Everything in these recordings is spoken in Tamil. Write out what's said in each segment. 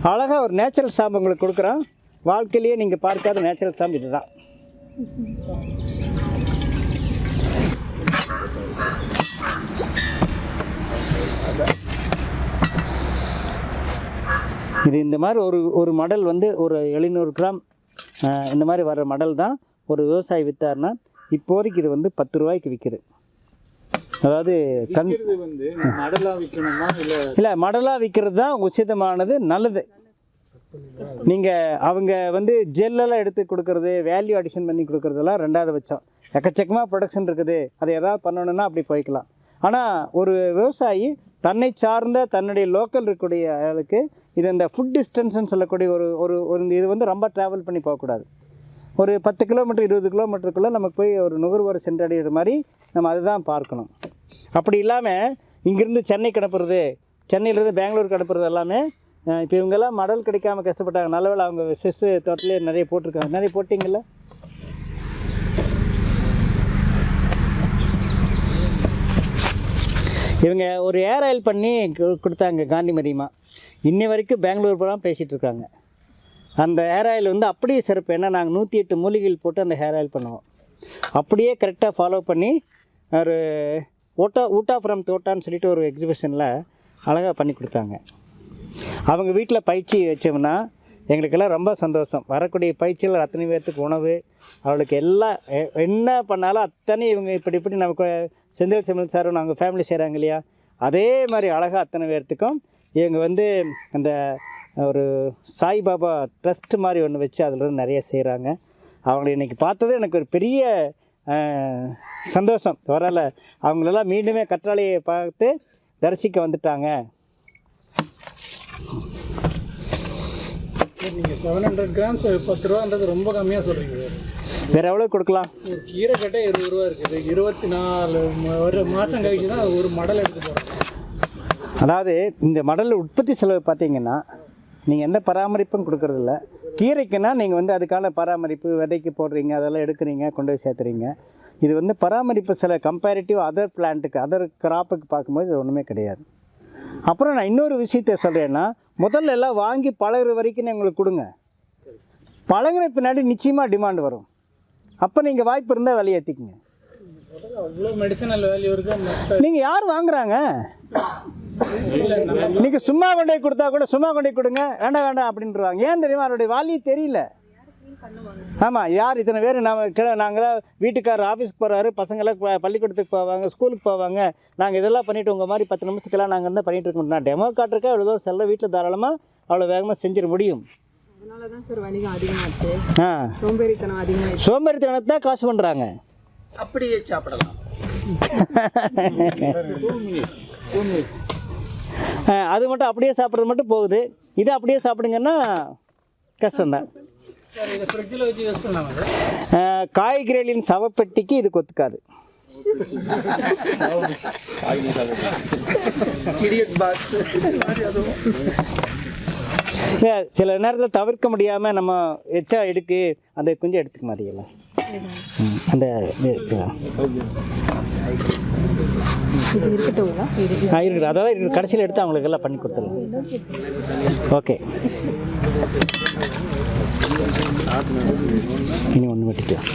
அழகாக ஒரு நேச்சுரல் ஷாம்பு உங்களுக்கு கொடுக்குறோம். வாழ்க்கையிலேயே நீங்கள் பார்க்காத நேச்சுரல் ஷாம்பு இதுதான். இது இந்த மாதிரி ஒரு மடல் வந்து ஒரு 700 கிராம் இந்த மாதிரி வர மடல் தான் ஒரு விவசாயி விற்றாருன்னா இப்போதைக்கு இது வந்து 10 ரூபாய்க்கு விற்கிது. அதாவது இல்லை மடலாக விற்கிறது தான் உச்சிதமானது, நல்லது. நீங்கள் அவங்க வந்து ஜெல்லெல்லாம் எடுத்து கொடுக்குறது, வேல்யூ அடிஷன் பண்ணி கொடுக்குறதெல்லாம் 2வது பட்சம். எக்கச்சக்கமாக ப்ரொடக்ஷன் இருக்குது, அதை எதாவது பண்ணணுன்னா அப்படி போய்க்கலாம். ஆனால் ஒரு விவசாயி தன்னை சார்ந்த தன்னுடைய லோக்கல் இருக்கக்கூடிய ஆளுக்கு இது இந்த ஃபுட் டிஸ்டன்ஸ்ன்னு சொல்லக்கூடிய ஒரு இது வந்து ரொம்ப ட்ராவல் பண்ணி போகக்கூடாது. ஒரு 10 கிலோமீட்டர் 20 கிலோமீட்டருக்குள்ளே நமக்கு போய் ஒரு நுகர்வோரை சென்றடைகிற மாதிரி நம்ம அதுதான் பார்க்கணும். அப்படி இல்லாமல் இங்கேருந்து சென்னை கிடப்புறது, சென்னையிலேருந்து பெங்களூர் கிடப்புறது எல்லாமே இப்போ இவங்கெல்லாம் மடல் கிடைக்காம கஷ்டப்பட்டாங்க. நல்லவேளை அவங்க செஸ்ஸு தோட்டலே நிறைய போட்டிருக்காங்க. நிறைய போட்டிங்கள. இவங்க ஒரு ஏர் ஆயில் பண்ணி கொடுத்தாங்க காந்தி மதியமாக. இன்னி வரைக்கும் பெங்களூர் போலாம் பேசிகிட்டு இருக்காங்க. அந்த ஹேர் ஆயில் வந்து அப்படியே சிறப்பு. ஏன்னா நாங்கள் 108 மூலிகைகள் போட்டு அந்த ஹேர் ஆயில் பண்ணுவோம். அப்படியே கரெக்டாக ஃபாலோ பண்ணி ஒரு ஊட்டா ஃப்ரம் தோட்டான்னு சொல்லிட்டு ஒரு எக்ஸிபிஷனில் அழகாக பண்ணி கொடுத்தாங்க. அவங்க வீட்டில் பயிற்சி வச்சோம்னா எங்களுக்கெல்லாம் ரொம்ப சந்தோஷம். வரக்கூடிய பயிற்சியில் அத்தனை பேர்த்துக்கு உணவு, அவளுக்கு எல்லாம் என்ன பண்ணாலும் அத்தனை இவங்க இப்படி நமக்கு செந்தில் சார் நாங்கள் ஃபேமிலி செய்கிறாங்க இல்லையா, அதே மாதிரி அழகாக அத்தனை பேர்த்துக்கும் இவங்க வந்து அந்த ஒரு சாய்பாபா ட்ரஸ்ட் மாதிரி ஒன்று வச்சு அதில் நிறைய செய்கிறாங்க. அவங்கள இன்றைக்கி பார்த்தது எனக்கு ஒரு பெரிய சந்தோஷம். வரல அவங்களெல்லாம் மீண்டுமே கற்றாழையை பார்த்து தரிசிக்க வந்துட்டாங்க. நீங்கள் 700 கிராம்ஸ் 10 ரூபான்றது ரொம்ப கம்மியாக சொல்கிறீங்க. வேறு எவ்வளோ கொடுக்கலாம்? ஒரு கீரை கட்டை 20 ரூபா இருக்குது. 24 ஒரு மாதம் கழிச்சு தான் ஒரு மடல் எடுத்து போகிறோம். அதாவது இந்த மடல் உற்பத்தி செலவு பார்த்தீங்கன்னா நீங்கள் எந்த பராமரிப்பும் கொடுக்குறதில்ல. கீரைக்குன்னா நீங்கள் வந்து அதுக்கான பராமரிப்பு, விதைக்கு போடுறீங்க, அதெல்லாம் எடுக்கிறீங்க, கொண்டு போய் சேர்த்துறீங்க. இது வந்து பராமரிப்பு சில கம்பேரிட்டிவ் அதர் பிளான்ட்டுக்கு, அதர் கிராப்புக்கு பார்க்கும்போது இது ஒன்றுமே கிடையாது. அப்புறம் நான் இன்னொரு விஷயத்த சொல்கிறேன்னா, முதல்ல எல்லாம் வாங்கி பழகுற வரைக்கும் எங்களுக்கு கொடுங்க. பழகுன பின்னாடி நிச்சயமாக டிமாண்ட் வரும். அப்போ நீங்கள் வாய்ப்பு இருந்தால் விலையை ஏற்றிக்குங்க. அவ்வளோ மெடிசனல் வேல்யூ இருக்குது. நீங்கள் யார் வாங்குறாங்க? நீங்கள் சும்மா கொண்டே கொடுத்தா கூட சும்மா கொண்டே கொடுங்க, வேண்டாம் அப்படின்றாங்க. ஏன் தெரியுமா? அவருடைய வேல்யூ தெரியல. ஆமாம், யார் இத்தனை பேர் நாங்கள் வீட்டுக்காரர் ஆஃபீஸ்க்கு போகிறாரு, பசங்களாம் பள்ளிக்கூடத்துக்கு போவாங்க, ஸ்கூலுக்கு போவாங்க, நாங்கள் இதெல்லாம் பண்ணிவிட்டு உங்கள் மாதிரி 10 நிமிஷத்துக்கெல்லாம் நாங்கள் இருந்தால் பண்ணிகிட்டு இருக்கோம். நான் டெமோ காட்டுறக்கா எவ்வளோ செல்ல வீட்டில் தாராளமாக அவ்வளோ வேகமாக செஞ்சிட முடியும். அதனால தான் சார் வணிகம் அதிகமாச்சு. சோம்பேறித்தனம் அதிகமாக, சோம்பேறித்தனத்தை காசு பண்ணுறாங்க. அப்படியே சாப்பிடலாம். அது மட்டும் அப்படியே சாப்பிட்றது மட்டும் போகுது. இது அப்படியே சாப்பிடுங்கன்னா கஷ்டம்தான். காய்கறிகளின் சவப்பெட்டிக்கு இது கொத்துக்காது. சில நேரத்தில் தவிர்க்க முடியாமல் நம்ம எச்சா எடுக்கு அந்த கொஞ்சம் எடுத்துக்க மாதிரிலாம் அந்த இருக்குது. அதாவது கடைசியில் எடுத்து அவங்களுக்கு எல்லாம் பண்ணி கொடுத்துடலாம். ஓகே, இனி ஒன்று வெட்டிக்கலாம்.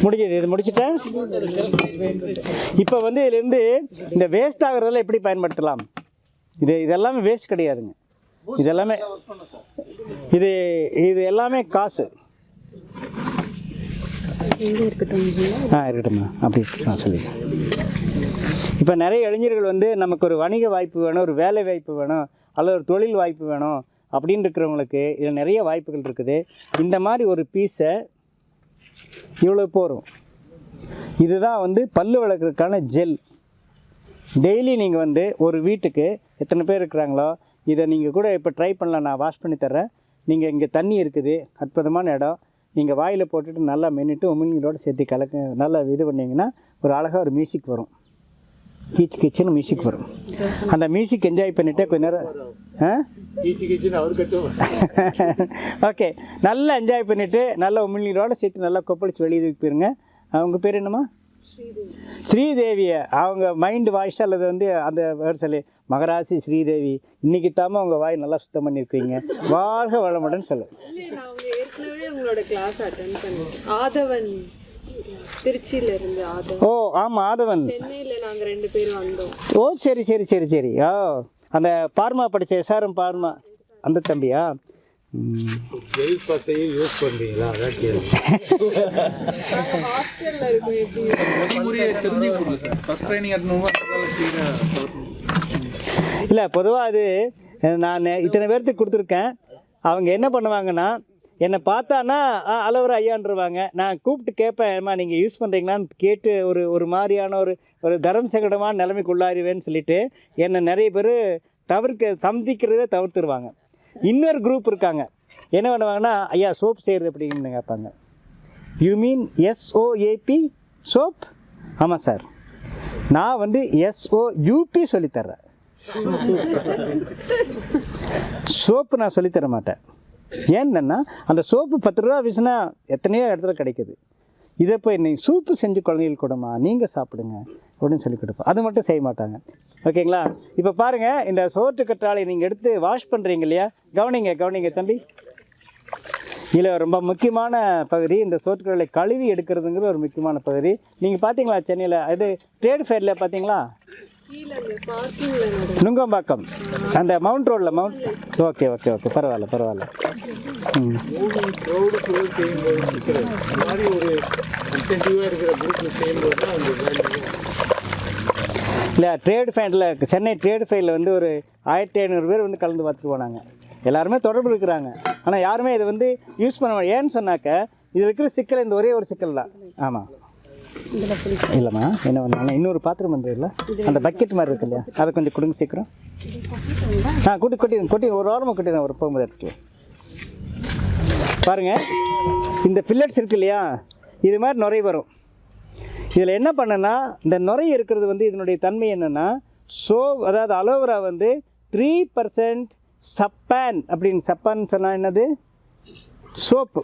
முடிஞ்சது, இது முடிச்சுட்டேன். இப்போ வந்து இதுலேருந்து இந்த வேஸ்ட் ஆகிறதெல்லாம் எப்படி பயன்படுத்தலாம்? இதெல்லாமே வேஸ்ட் கிடையாதுங்க. இது எல்லாமே காசு. இருக்கட்டும்மா, அப்படி நான் சொல்லிடுறேன். இப்போ நிறைய இளைஞர்கள் வந்து நமக்கு ஒரு வணிக வாய்ப்பு வேணும், ஒரு வேலை வாய்ப்பு வேணும், அல்லது ஒரு தொழில் வாய்ப்பு வேணும் அப்படின்னு இருக்கிறவங்களுக்கு இதில் நிறைய வாய்ப்புகள் இருக்குது. இந்த மாதிரி ஒரு பீஸை இவ்வளோ போகும். இதுதான் வந்து பல்லு விளக்குறதுக்கான ஜெல். டெய்லி நீங்கள் வந்து ஒரு வீட்டுக்கு எத்தனை பேர் இருக்கிறாங்களோ இதை நீங்கள் கூட இப்போ ட்ரை பண்ணலாம். நான் வாஷ் பண்ணி தர்றேன். நீங்கள் இங்கே தண்ணி இருக்குது, அற்புதமான இடம். நீங்கள் வாயில் போட்டுட்டு நல்லா மென்னுட்டு உமிழ்நீரோடு சேர்த்து கலக்க நல்லா இது பண்ணிங்கன்னா ஒரு அழகாக ஒரு மியூசிக் வரும். கீச்சு கீச்சுன்னு மியூசிக் வரும். அந்த மியூசிக் என்ஜாய் பண்ணிவிட்டு கொஞ்ச நேரம் ஓகே நல்லா என்ஜாய் பண்ணிவிட்டு நல்லா உமிழ்நீரோடு சேர்த்து நல்லா கொப்பளிச்சு வெளியே போயிருங்க. அவங்க பேர் என்னம்மா? ஸ்ரீதேவியை அவங்க மைண்டு வாய்ஸ் அல்லது வந்து அந்த வேறு சொல்லி மகராசி ஸ்ரீதேவி இன்னைக்கு தாம உங்கள் வாய் நல்லா சுத்தம் பண்ணியிருக்கீங்க, வாழ்க வளமுடன் சொல்லு. ஏற்கனவே உங்களோட கிளாஸ் அட்டெண்ட் பண்ணேன். ஆதவன் திருச்சியில இருந்து ஆதவன். ஓ ஆமாம் ஆதவன். சென்னையில நாங்க 2 பேரும் வந்தோம். ஓ சரி சரி சரி சரி. ஓ அந்த பார்மா படித்த SRM பார்மா அந்த தம்பியா? யூஸ் பண்ணுறீங்களா? அதான் கேள்வி. ஹாஸ்டல்ல இருக்கும் இல்லை பொதுவாக அது நான் இத்தனை பேர்த்துக்கு கொடுத்துருக்கேன். அவங்க என்ன பண்ணுவாங்கன்னா என்னை பார்த்தானா அளவர் ஐயான்ருவாங்க. நான் கூப்பிட்டு கேட்பேன், ஏம்மா நீங்கள் யூஸ் பண்ணுறீங்களான்னு கேட்டு ஒரு மாதிரியான ஒரு தரம் சங்கடமான நிலைமைக்கு உள்ளாரிவேன்னு சொல்லிட்டு என்னை நிறைய பேர் சந்திக்கிறதே தவிர்த்துருவாங்க. இன்னொரு குரூப் இருக்காங்க, என்ன பண்ணுவாங்கன்னா ஐயா சோப் செய்கிறது எப்படின்னு கேட்பாங்க. You mean SOAP soap? ஆமாம் சார், நான் வந்து SOUP சொல்லித்தர்றேன். சோப்பு நான் சொல்லித்தர மாட்டேன். ஏன்னா அந்த சோப்பு 10 ரூபா வீசினா எத்தனையோ இடத்துல கிடைக்குது. இதை போய் நீ சூப்பு செஞ்சு குழந்தைகளுக்கு கொடுமா, நீங்கள் சாப்பிடுங்க அப்படின்னு சொல்லி கொடுப்போம். அது மட்டும் செய்ய மாட்டாங்க. ஓகேங்களா? இப்போ பாருங்கள், இந்த சோற்று கற்றாழை நீங்கள் எடுத்து வாஷ் பண்ணுறீங்க இல்லையா? கவனிங்க தம்பி. இதில் ரொம்ப முக்கியமான பகுதி இந்த சோற்றுக்கடலை கழுவி எடுக்கிறதுங்கிறது ஒரு முக்கியமான பகுதி. நீங்கள் பார்த்தீங்களா சென்னையில் இது ட்ரேட் ஃபேரில் பார்த்தீங்களா? நுங்கம்பாக்கம் அந்த மவுண்ட் ரோடில் ஓகே பரவாயில்ல. இல்லை ட்ரேட் ஃபேண்டில் சென்னை ட்ரேட் ஃபேரில் வந்து ஒரு 1500 பேர் வந்து கலந்து பார்த்துட்டு போனாங்க. எல்லாருமே தொடர்பு இருக்கிறாங்க, ஆனால் யாருமே இதை வந்து யூஸ் பண்ண முடியும். ஏன்னு சொன்னாக்க இதில் இருக்கிற சிக்கல் இந்த ஒரே ஒரு சிக்கல் தான். ஆமாம் இல்லைம்மா, என்ன பண்ணாலும் இன்னொரு பாத்திரம் வந்து இல்லை அந்த பக்கெட் மாதிரி இருக்கு இல்லையா, அதை கொஞ்சம் கொடுங்க சீக்கிரம். கொட்டி ஒரு வாரமாக கொட்டிடுறேன் ஒரு போகும்போது எடுத்துட்டு. பாருங்கள், இந்த ஃபில்லட்ஸ் இருக்கு இல்லையா, இது மாதிரி நுரை வரும். இதில் என்ன பண்ணுன்னா இந்த நுரை இருக்கிறது வந்து இதனுடைய தன்மை என்னென்னா அதாவது அலோவேரா வந்து 3% சப்பான் அப்படின்னு. சப்பான்னு சொன்னால் என்னது? சோப்பு.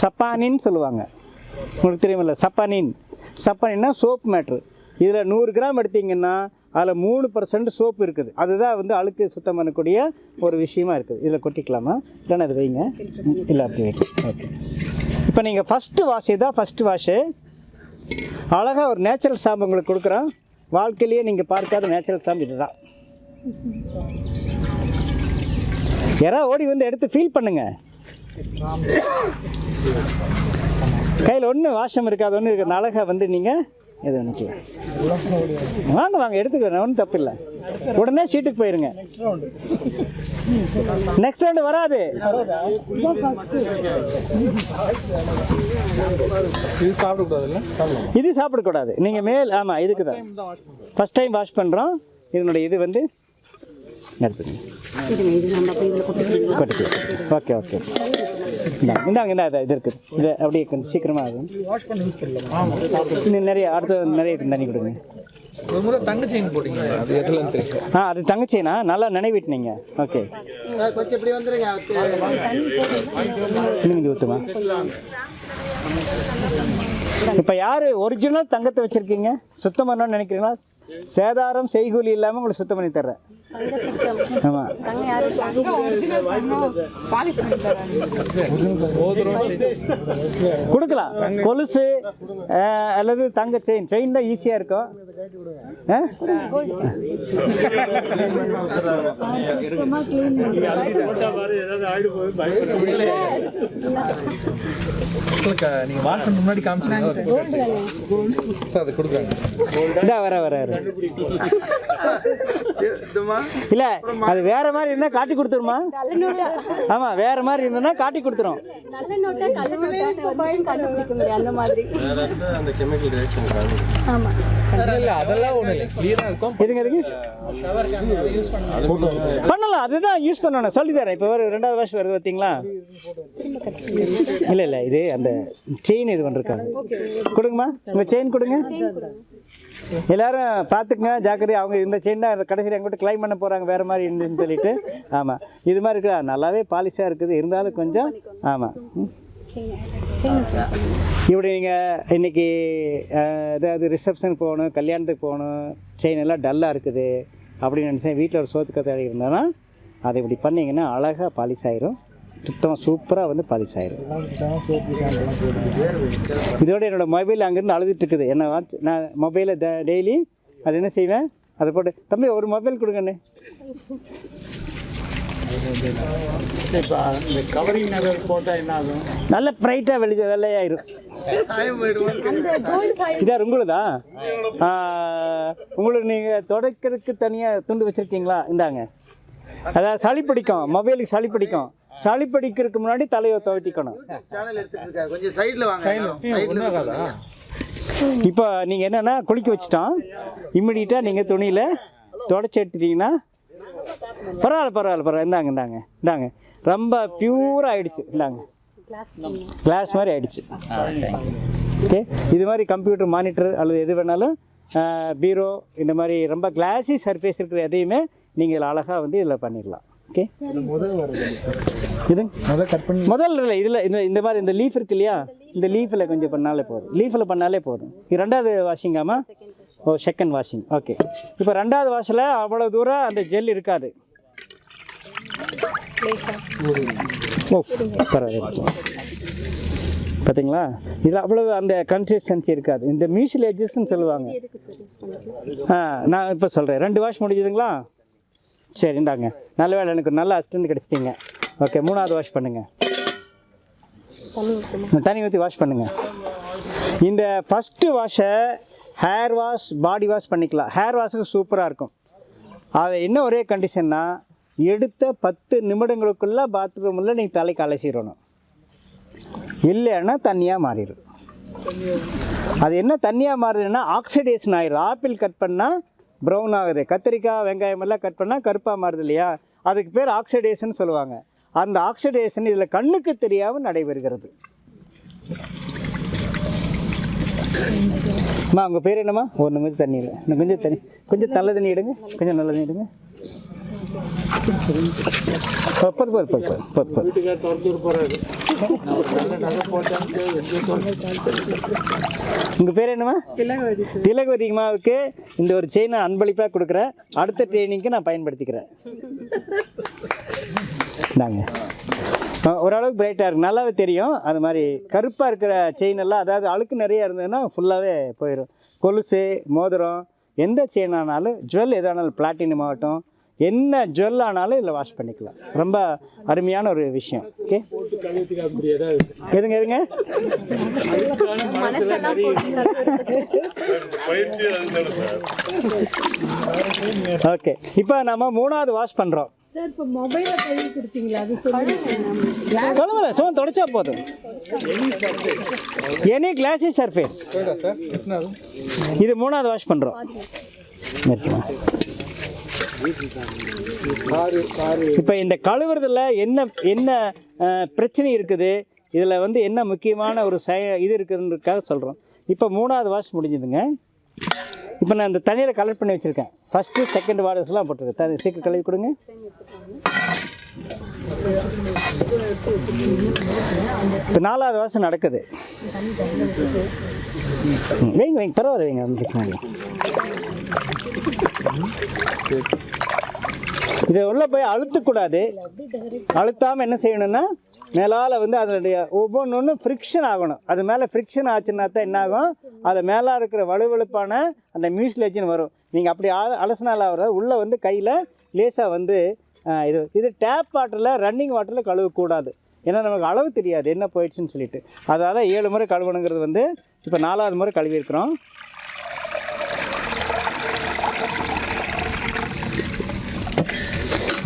சப்பானின்னு சொல்லுவாங்க, உங்களுக்கு தெரியுமில்ல? சப்பானின்னா சோப் மேட்ரு. இதில் 100 கிராம் எடுத்திங்கன்னா அதில் 3% சோப்பு இருக்குது. அதுதான் வந்து அழுக்கு சுத்தம் பண்ணக்கூடிய ஒரு விஷயமா இருக்குது. இதில் கொட்டிக்கலாமா? இல்லைன்னா இது வைங்க. இல்லை அப்படி வைக்க. ஓகே, இப்போ நீங்கள் ஃபஸ்ட்டு வாஷு அழகாக ஒரு நேச்சுரல் ஷாம்பு உங்களுக்கு கொடுக்குறோம். வாழ்க்கையிலேயே நீங்கள் பார்க்காத நேச்சுரல் ஷாம்பு இது தான். யாராவது ஓடி வந்து எடுத்து ஃபீல் பண்ணுங்க. கையில் ஒன்று வாஷம் இருக்காது, ஒன்று இருக்கிற அழகாக வந்து நீங்கள் எது நினைக்கலாம். வாங்க எடுத்துக்கிறேன், ஒன்றும் தப்பு இல்லை. உடனே சீட்டுக்கு போயிருங்க. நெக்ஸ்ட் ரவுண்டு வராது. இது சாப்பிடக்கூடாது. நீங்கள் மேல் ஆமாம் இதுக்கு தான் ஃபஸ்ட் டைம் வாஷ் பண்ணுறோம். இதனுடைய இது வந்து எடுத்துக்கோங்க. ஓகே இந்தாங்க இது இருக்குது. இது அப்படியே கொஞ்சம் சீக்கிரமாக ஆகும். இன்னும் நிறைய தண்ணி கொடுங்க. தங்க செயின் போட்டீங்க, அது எதுல தெரியும்? அது தங்க செயினா? நல்லா நினைவிட்டுனீங்க. ஓகே, கொஞ்சம் இப்படி வந்துருங்க. இன்னும் ஊற்றுமா? இப்போ யார் ஒரிஜினல் தங்கத்தை வச்சுருக்கீங்க சுத்தம் பண்ணணும்னு நினைக்கிறீங்களா? சேதாரம் செய்கூலி இல்லாமல் உங்களுக்கு சுத்தம் பண்ணி தர்றேன். ஆமாம், கொடுக்கலாம். கொலுசு அல்லது தங்க செயின் தான் ஈஸியாக இருக்கும். நீங்க வாஷ் பண்ண முன்னாடி காமிச்சீங்க சார், அது கொடுக்குறாங்க. வர இல்ல அது வேற மாதிரி இருந்தா காட்டி கொடுத்துருமா? ஆமா, வேற மாதிரி இருந்ததுன்னா காட்டி கொடுத்துரும். பண்ணலாம், அதுதான் யூஸ் பண்ணணும். சொல்லி தரேன். இப்போ ஒரு 2வது வருஷம் வருது பார்த்தீங்களா? இல்லை இது அந்த செயின் இது பண்ணிருக்காங்க. கொடுங்கம்மா, உங்க செயின் கொடுங்க. எல்லோரும் பார்த்துக்குங்க ஜாக்கிரதை. அவங்க இந்த செயின் தான் கடைசியில் எங்கிட்ட கிளைம் பண்ண போகிறாங்க வேறு மாதிரி இருந்துன்னு சொல்லிட்டு. ஆமாம், இது மாதிரி இருக்கா நல்லாவே பாலிஷாக இருக்குது, இருந்தாலும் கொஞ்சம். ஆமாம், இப்படி நீங்கள் இன்றைக்கி ஏதாவது ரிசப்ஷனுக்கு போகணும், கல்யாணத்துக்கு போகணும், செயின் எல்லாம் டல்லாக இருக்குது அப்படின்னு நினச்சேன், வீட்டில் ஒரு சோத்து கத்தாடி இருந்தோன்னா அதை இப்படி பண்ணிங்கன்னா அழகாக பாலிஷ் ஆயிரும், சுத்தமாக சூப்பராக வந்து பாலிஷ் ஆயிரும். இதோட என்னோடய மொபைல் அங்கேருந்து அழுதுட்டு இருக்குது. என்ன வாட்ச் நான் மொபைலை டெய்லி அது என்ன செய்வேன், அதை போட்டு தம்பி ஒரு மொபைல் கொடுங்கண்ணே. இப்போ இந்த கவரிங் நகர் போட்டால் என்ன ஆகும்? நல்ல ப்ரைட்டாக வெள்ளையாயிரும். இதான் உங்களுதா? உங்களுக்கு நீங்கள் துடைக்கிறதுக்கு தனியாக துண்டு வச்சுருக்கீங்களா? இந்தாங்க. அதாவது சளி பிடிக்கும், மொபைலுக்கு சளி பிடிக்கும். சளி பிடிக்கிறதுக்கு முன்னாடி தலையை துவட்டிக்கணும். கொஞ்சம் சைடில் வாங்க. இப்போ நீங்கள் என்னென்னா குளிக்க வச்சுட்டோம், இம்மிடியட்டாக நீங்கள் துணியில் துடைச்சி எடுத்துட்டிங்கன்னா பரவாயில்ல. இந்தாங்க ரொம்ப பியூராக ஆகிடுச்சு. இந்தாங்க கிளாஸ் மாதிரி ஆகிடுச்சு. ஓகே, இது மாதிரி கம்ப்யூட்டர் மானிட்டர் அல்லது எது வேணாலும் பீரோ இந்த மாதிரி ரொம்ப கிளாஸி சர்ஃபேஸ் இருக்கிற எதையுமே நீங்கள் இதில் அழகாக வந்து இதில் பண்ணிடலாம். ஓகே, இது முதல் இல்லை இதில் இந்த மாதிரி இந்த லீஃப் இருக்கு இல்லையா, இந்த லீஃபில் கொஞ்சம் பண்ணாலே போதும். இது ரெண்டாவது வாஷிங்காமா? ஓ, செகண்ட் வாஷிங். ஓகே, இப்போ ரெண்டாவது வாஷில் அவ்வளோ தூரம் அந்த ஜெல் இருக்காது. ஓ, பரவாயில்ல. பார்த்தீங்களா, இதில் அவ்வளவு அந்த கன்சிஸ்டன்சி இருக்காது. இந்த மியூசியல் எட்ஜஸ்ன்னு சொல்லுவாங்க. நான் இப்போ சொல்கிறேன். 2 வாஷ் முடிஞ்சுதுங்களா? சரி, இந்தாங்க. நல்ல வேலை, எனக்கு நல்ல அசிஸ்டன்ட் கிடச்சிட்டிங்க. ஓகே, 3வது வாஷ் பண்ணுங்கள். தண்ணி ஊற்றி வாஷ் பண்ணுங்கள். இந்த ஃபஸ்ட்டு வாஷை ஹேர் வாஷ், பாடி வாஷ் பண்ணிக்கலாம். ஹேர் வாஷுக்கு சூப்பராக இருக்கும். அது என்ன ஒரே கண்டிஷன்னா, எடுத்த 10 நிமிடங்களுக்குள்ளே பாத்ரூமில் நீங்கள் தலைக்கு அலசிடணும், இல்லைன்னா தண்ணியாக மாறிடும். அது என்ன தண்ணியாக மாறுதுன்னா ஆக்சிடேஷன் ஆகிடும். ஆப்பிள் கட் பண்ணால் ப்ரௌன் ஆகுது, கத்திரிக்காய் வெங்காயம் எல்லாம் கட் பண்ணால் கருப்பாக மாறுது இல்லையா, அதுக்கு பேர் ஆக்சிடேஷன் சொல்லுவாங்க. அந்த ஆக்சிடேஷன் இதில் கண்ணுக்கு தெரியாமல் நடைபெறுகிறது. அம்மா உங்கள் பேர் என்னம்மா? ஒரு நிமிஷம் தண்ணி இல்லை, கொஞ்சம் நல்ல தண்ணி எடுங்க, கொஞ்சம் நல்ல தண்ணி எடுங்க. உங்கள் பேர் என்னம்மா? திலகவதி அம்மாவுக்கு இந்த ஒரு செயினை அன்பளிப்பாக கொடுக்குறேன். அடுத்த ட்ரைனிங்க்கு நான் பயன்படுத்திக்கிறேன். நாங்கள் ஓரளவுக்கு பிரைட்டாக இருக்குது, நல்லாவே தெரியும். அது மாதிரி கருப்பாக இருக்கிற செயின் எல்லாம், அதாவது அழுக்கு நிறைய இருந்ததுன்னா ஃபுல்லாகவே போயிடும். கொலுசு, மோதிரம், எந்த செயின் ஆனாலும், ஜுவல் எதானாலும், பிளாட்டினம் ஆகட்டும், என்ன ஜுவல் ஆனாலும் இதில் வாஷ் பண்ணிக்கலாம். ரொம்ப அருமையான ஒரு விஷயம். ஓகே, எதுங்க ஓகே. இப்போ நம்ம 3வது வாஷ் பண்ணுறோம். கழுவல, சும்மா தொடச்சா போதும். Any classy surface. இது 3வது வாஷ் பண்ணுறோம். இப்போ இந்த கழுவுறதுல என்ன பிரச்சனை இருக்குது, இதில் வந்து என்ன முக்கியமான ஒரு இது இருக்குதுன்றதுக்காக சொல்கிறோம். இப்போ 3வது வாஷ் முடிஞ்சுதுங்க. இப்போ நான் இந்த தண்ணியில் கலெக்ட் பண்ணி வச்சுருக்கேன். ஃபஸ்ட்டு செகண்ட் வாட்டர்ஸ்லாம் போட்டிருக்கேன். தண்ணி சீக்கிரம் கழுவி கொடுங்க. இப்போ 4வது வாஷம் நடக்குது. வைங்க பரவாயில்ல, வைங்க. இதை உள்ளே போய் அழுத்தக்கூடாது. அழுத்தாமல் என்ன செய்யணும்னா, மேலால் வந்து அதனுடைய ஒவ்வொன்றும் ஃப்ரிக்ஷன் ஆகணும். அது மேலே ஃப்ரிக்ஷன் ஆச்சுன்னா தான் என்ன ஆகும், அது மேலே இருக்கிற வலுவழுப்பான அந்த மியூசியல் எட்ஜுன்னு வரும். நீங்கள் அப்படி அலசினால வர உள்ளே வந்து கையில் லேசாக வந்து இது டேப் வாட்டரில், ரன்னிங் வாட்டரில் கழுவக்கூடாது. ஏன்னா நமக்கு அளவு தெரியாது என்ன போயிடுச்சுன்னு சொல்லிட்டு. அதாவது 7 முறை கழுவணுங்கிறது வந்து இப்போ 4வது முறை கழுவியிருக்கிறோம்.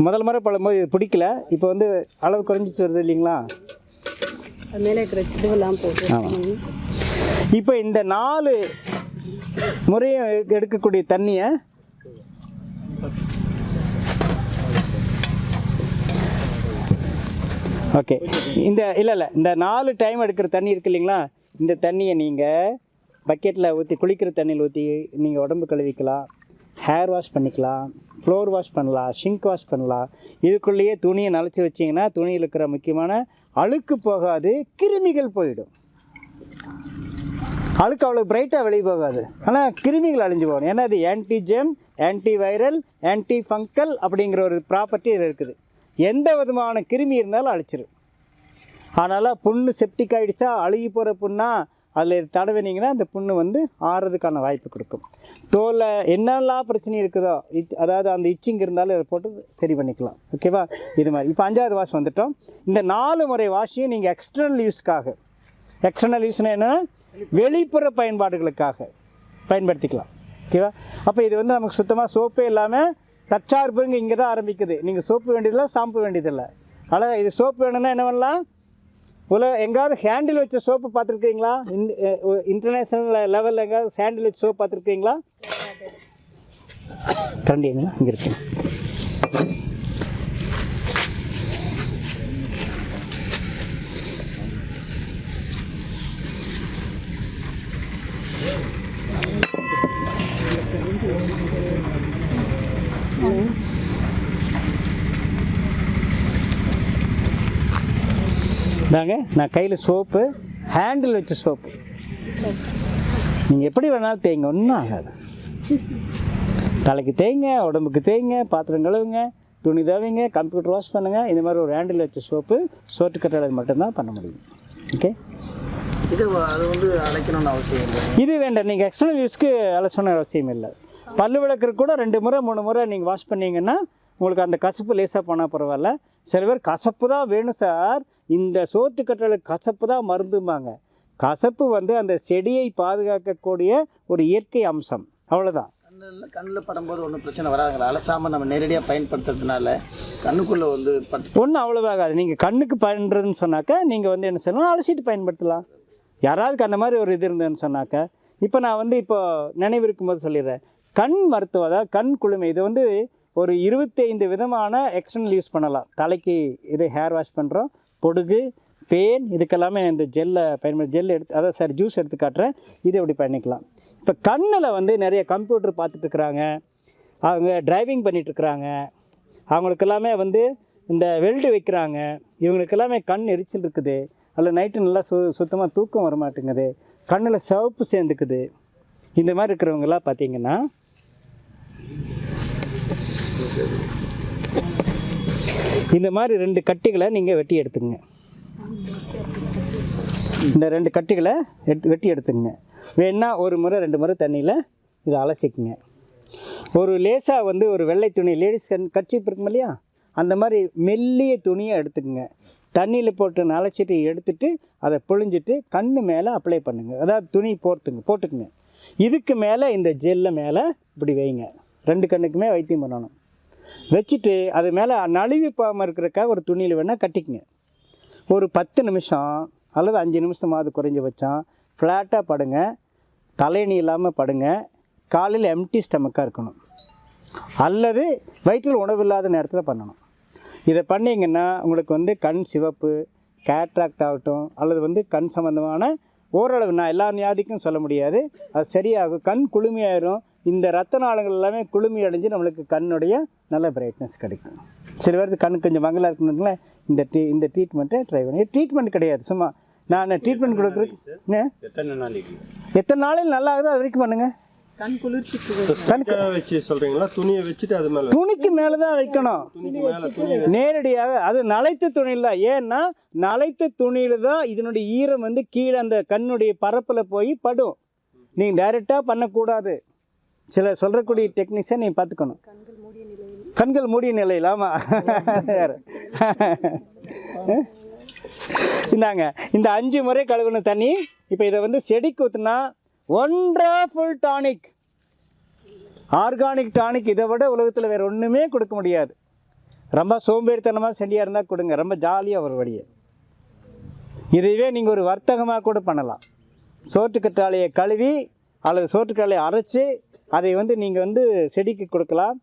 முதல் முறை பழும்போது இது பிடிக்கல, இப்போ வந்து அளவு குறைஞ்சிச்சு வருது இல்லைங்களா. ஆமாம். இப்போ இந்த 4 முறையும் எடுக்கக்கூடிய தண்ணியை ஓகே, இந்த இல்லை இந்த 4 டைம் எடுக்கிற தண்ணி இருக்கு இல்லைங்களா, இந்த தண்ணியை நீங்கள் பக்கெட்டில் ஊற்றி குளிக்கிற தண்ணியில் ஊற்றி நீங்கள் உடம்பு கழுவிக்கலாம், ஹேர் வாஷ் பண்ணிக்கலாம், ஃப்ளோர் வாஷ் பண்ணலாம், ஷிங்க் வாஷ் பண்ணலாம். இதுக்குள்ளேயே துணியை நனைச்சி வச்சிங்கன்னா துணியில் இருக்கிற முக்கியமான அழுக்கு போகாது, கிருமிகள் போயிடும். அழுக்கு அவ்வளோ பிரைட்டாக வெளியே போகாது, ஆனால் கிருமிகள் அழிஞ்சு போகணும். ஏன்னா அது ஆன்டிஜெம், ஆன்டி வைரல், ஆன்டி ஃபங்கல் அப்படிங்கிற ஒரு ப்ராப்பர்ட்டி இதில் இருக்குது. எந்த விதமான கிருமி இருந்தாலும் அழிச்சிடும். அதனால் புண்ணு செப்டிக் ஆகிடுச்சா, அழுகி போகிற புண்ணா அதில் தடவினீங்கன்னா அந்த புண்ணு வந்து ஆறுறதுக்கான வாய்ப்பு கொடுக்கும். தோலில் என்னெல்லாம் பிரச்சனை இருக்குதோ, அதாவது அந்த இச்சிங் இருந்தாலும் அதை போட்டு சரி பண்ணிக்கலாம். ஓகேவா? இது மாதிரி இப்போ 5வது வாஷ் வந்துட்டோம். இந்த 4 முறை வாஷையும் நீங்கள் எக்ஸ்டர்னல் யூஸ்க்காக, எக்ஸ்டர்னல் யூஸ்னால் என்னென்னா வெளிப்புற பயன்பாடுகளுக்காக பயன்படுத்திக்கலாம். ஓகேவா? அப்போ இது வந்து நமக்கு சுத்தமாக சோப்பே இல்லாமல் தற்சார்புங்க இங்கே தான் ஆரம்பிக்குது. நீங்கள் சோப்பு வேண்டியதில்லை, ஷாம்பு வேண்டியதில்லை. ஆனால் இது சோப்பு வேணும்னா என்ன பண்ணலாம்? எங்கேயாவது ஹேண்டில் வச்ச சோப்பு பார்த்துருக்கீங்களா? இன்டர்நேஷ்னல் லெவலில் எங்கேயாவது ஹேண்டில் வச்ச சோப்பு பார்த்துருக்கீங்களா? கண்டிங்களா? இங்கே இருக்கு. தாங்க நான் கையில் சோப்பு, ஹேண்டில் வச்ச சோப்பு. நீங்கள் எப்படி வேணாலும் தேய்ங்க, ஒன்றும் ஆகாது. தலைக்கு தேய்ங்க, உடம்புக்கு தேய்ங்க, பாத்திரம் கழுவுங்க, துணி தவிங்க, கம்ப்யூட்டர் வாஷ் பண்ணுங்கள். இந்த மாதிரி ஒரு ஹேண்டில் வச்ச சோப்பு சோற்றுக்கற்றாழை மட்டும்தான் பண்ண முடியும். ஓகே, அது வந்து அழைக்கணும்னு அவசியம் இல்லை. இது வேண்டாம். நீங்கள் எக்ஸ்டர்னல் யூஸ்க்கு அலசணும் அவசியம் இல்லை. பல்லு விளக்குறது கூட 2 முறை 3 முறை நீங்கள் வாஷ் பண்ணிங்கன்னா உங்களுக்கு அந்த கசப்பு லேசாக போனால் பரவாயில்ல. சில பேர் கசப்பு தான் வேணும் சார், இந்த சோற்றுக்கற்றாழை கசப்பு தான் மருந்தும்பாங்க. கசப்பு வந்து அந்த செடியை பாதுகாக்கக்கூடிய ஒரு இயற்கை அம்சம், அவ்வளோதான். கண்ணில் படும்போது ஒன்றும் பிரச்சனை வராதுங்களா? அலசாமல் நம்ம நேரடியாக பயன்படுத்துறதுனால கண்ணுக்குள்ளே வந்து ஒன்றும் அவ்வளோவாகாது. நீங்கள் கண்ணுக்கு பண்ணுறதுன்னு சொன்னாக்கா நீங்கள் வந்து என்ன செய்யணும், அலசிட்டு பயன்படுத்தலாம். யாராவதுக்கு அந்த மாதிரி ஒரு இது இருந்ததுன்னு சொன்னாக்கா, இப்போ நான் வந்து இப்போ நினைவு இருக்கும்போது சொல்லிடுறேன். கண் மருத்துவம், அதாவது கண் குளுமை, இது வந்து ஒரு 25 விதமான எக்ஸ்டர்னல் யூஸ் பண்ணலாம். தலைக்கு இது ஹேர் வாஷ் பண்ணுறோம், பொடுகு, பேன், இதுக்கெல்லாமே இந்த ஜெல் எடுத்து, அதான் சார் ஜூஸ் எடுத்து காட்டுறேன், இதை இப்படி பண்ணிக்கலாம். இப்போ கண்ணில் வந்து நிறைய கம்ப்யூட்டர் பார்த்துட்ருக்குறாங்க, அவங்க டிரைவிங் பண்ணிகிட்ருக்குறாங்க, அவங்களுக்கெல்லாமே வந்து இந்த வெல்டு வைக்கிறாங்க, இவங்களுக்கெல்லாமே கண் எரிச்சல் இருக்குது, அதில் நைட்டு நல்லா சுத்தமாக தூக்கம் வர மாட்டேங்குது, கண்ணில் சிவப்பு சேர்ந்துக்குது. இந்த மாதிரி இருக்கிறவங்கெல்லாம் பார்த்தீங்கன்னா இந்த மாதிரி 2 கட்டிகளை நீங்கள் வெட்டி எடுத்துங்க. இந்த 2 கட்டிகளை வெட்டி எடுத்துங்க. வேணா 1 முறை 2 முறை தண்ணியில் இதை அலசிக்குங்க. ஒரு லேசாக வந்து ஒரு வெள்ளை துணி, லேடிஸ் கர்ச்சீப் இருக்கும் இல்லையா, அந்த மாதிரி மெல்லிய துணியை எடுத்துக்கங்க. தண்ணியில் போட்டு நனைச்சிட்டு எடுத்துட்டு அதை புழிஞ்சிட்டு கண்ணு மேலே அப்ளை பண்ணுங்கள். அதாவது துணி போட்டுக்குங்க. இதுக்கு மேலே இந்த ஜெல்லை மேலே இப்படி வைங்க. 2 கண்ணுக்குமே வைத்தியம் பண்ணணும். வச்சுட்டு அது மேலே நழுவி போகாமல் இருக்கிறதுக்காக ஒரு துணியில் வேணால் கட்டிக்குங்க. ஒரு 10 நிமிஷம் அல்லது 5 நிமிஷமாவது குறைஞ்சபட்சம் ஃப்ளாட்டாக படுங்க, தலையணி இல்லாமல் படுங்க. காலையில் எம்டி ஸ்டமக்காக இருக்கணும், அல்லது வயிற்றில் உணவு இல்லாத நேரத்தில் பண்ணணும். இதை பண்ணிங்கன்னா உங்களுக்கு வந்து கண் சிவப்பு, கேட்ராக்ட் ஆகட்டும், அல்லது வந்து கண் சம்மந்தமான ஓரளவு, நான் எல்லா வியாதிக்கும் சொல்ல முடியாது, அது சரியாகும். கண் குளுமையாயிரும். இந்த ரத்த நாளங்கள் எல்லாமே குளுமை அடைஞ்சு நம்மளுக்கு கண்ணுடைய நல்ல பிரைட்னஸ் கிடைக்கும். சில பேருக்கு கண் கொஞ்சம் மங்கலாக இருக்கணுங்களே, இந்த ட்ரீட்மெண்ட்டை ட்ரை பண்ணி. ட்ரீட்மெண்ட் கிடையாது, சும்மா நான் ட்ரீட்மெண்ட் கொடுக்குறேன். எத்தனை நாளில் நல்லா ஆகுதோ அது வரைக்கும் பண்ணுங்கள். கண் குளிர்ச்சிக்கு வச்சு சொல்றீங்களா? துணியை வச்சுட்டு அது மேலே, துணிக்கு மேலே தான் வைக்கணும், நேரடியாக. அது நலைத்த துணியில் தான். ஏன்னா நலைத்த துணியில் தான் இதனுடைய ஈரம் வந்து கீழே அந்த கண்ணுடைய பரப்பில் போய் படும். நீங்கள் டைரெக்டாக பண்ணக்கூடாது. சில சொல்கிறக்கூடிய டெக்னிக்ஸை நீங்கள் பார்த்துக்கணும். கண்கள் மூடிய நிலையில். ஆமாம், இந்தாங்க இந்த 5 முறை கழுவுன தண்ணி. இப்போ இதை வந்து செடிக்கு ஊற்றுனா ஒண்டர்ஃபுல் டானிக், ஆர்கானிக் டானிக். இதை விட உலகத்தில் வேறு ஒன்றுமே கொடுக்க முடியாது. ரொம்ப சோம்பேறித்தனமாக செடியாக இருந்தால் கொடுங்க, ரொம்ப ஜாலியாக ஒரு வழியை. இதுவே நீங்கள் ஒரு வர்த்தகமாக கூட பண்ணலாம். சோற்றுக்கற்றாழையை கழுவி அல்லது சோற்றுக்கற்றாழையை அரைச்சி அதை வந்து நீங்கள் வந்து செடிக்கு கொடுக்கலாம்.